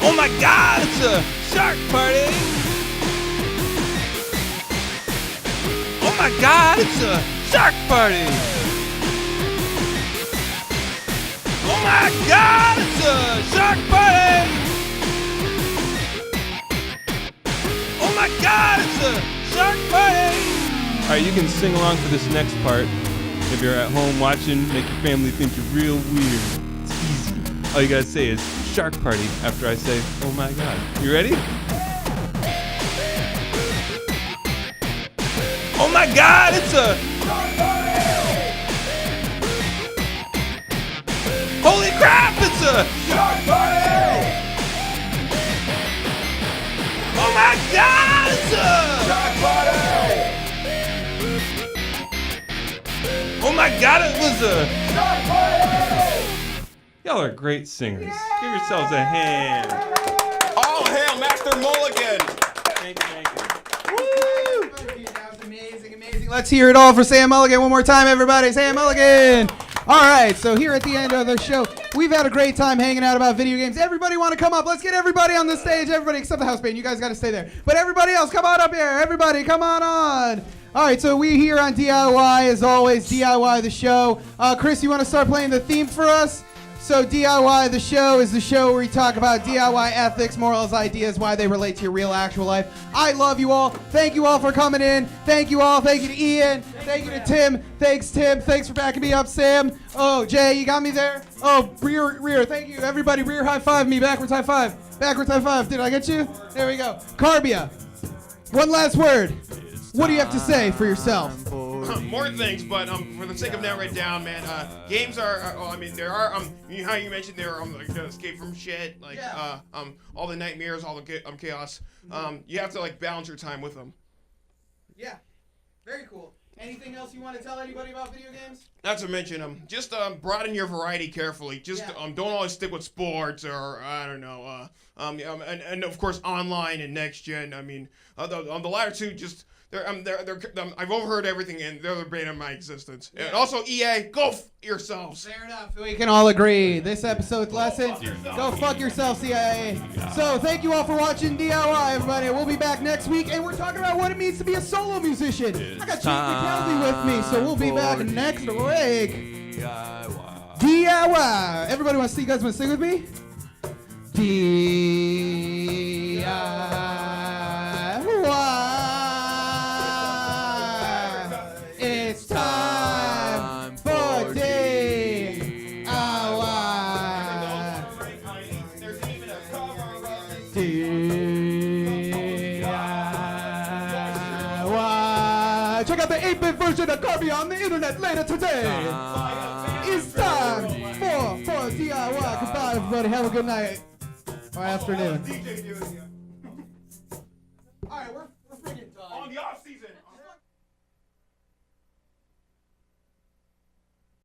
Oh my God, it's a shark party. Oh my God, it's a shark party. Oh my God, it's a shark party! Oh my God, it's a shark party! Alright, you can sing along for this next part. If you're at home watching, make your family think you're real weird. It's easy. All you gotta say is shark party after I say, oh my God. You ready? Oh my God, it's a shark party! Holy crap, it's a shark party! Oh my God, it's a shark party! Oh my God, it was a shark party! Y'all are great singers. Give yourselves a hand. All hail Master Mulligan! Thank you, thank you. That was amazing, amazing. Let's hear it all for Sam Mulligan one more time, everybody. Sam Mulligan! All right, so here at the end of the show, we've had a great time hanging out about video games. Everybody want to come up? Let's get everybody on the stage. Everybody except the house band. You guys got to stay there. But everybody else, come on up here. Everybody, come on. All right, so we here on DIY, as always, DIY the show. Chris, you want to start playing the theme for us? So DIY the show is the show where we talk about DIY ethics, morals, ideas, why they relate to your real actual life. I love you all. Thank you all for coming in. Thank you all. Thank you to Ian. Thank you to Tim. Thanks, Tim. Thanks for backing me up, Sam. Oh, Jay, you got me there? Oh, rear. Thank you. Everybody, rear high five me. Backwards high five. Backwards high five. Did I get you? There we go. Karbia, one last word. What do you have to say for yourself? More things, but for the sake of narrowing it down, man, games are. I mean, there are. You know how you mentioned there are like escape from shit, like all the nightmares, all the chaos. You have to like balance your time with them. Yeah, very cool. Anything else you want to tell anybody about video games? Not to mention, just broaden your variety carefully. Just don't always stick with sports or I don't know. And of course online and next gen. I mean, the latter two just. I've overheard everything, and they're the bane of my existence. Yeah. And also, EA, go yourselves. Fair enough. We can all agree. This episode's lesson: go fuck yourself, CIA. So, thank you all for watching DIY, everybody. We'll be back next week, and we're talking about what it means to be a solo musician. I got Chief McKelvey with me, so we'll be back next week. DIY. Everybody, you guys want to sing with me? DIY. It's time for DIY. DIY. Check out the 8-bit version of Karbia on the internet later today. It's time for DIY. Goodbye, everybody. Have a good night or afternoon. All right, we're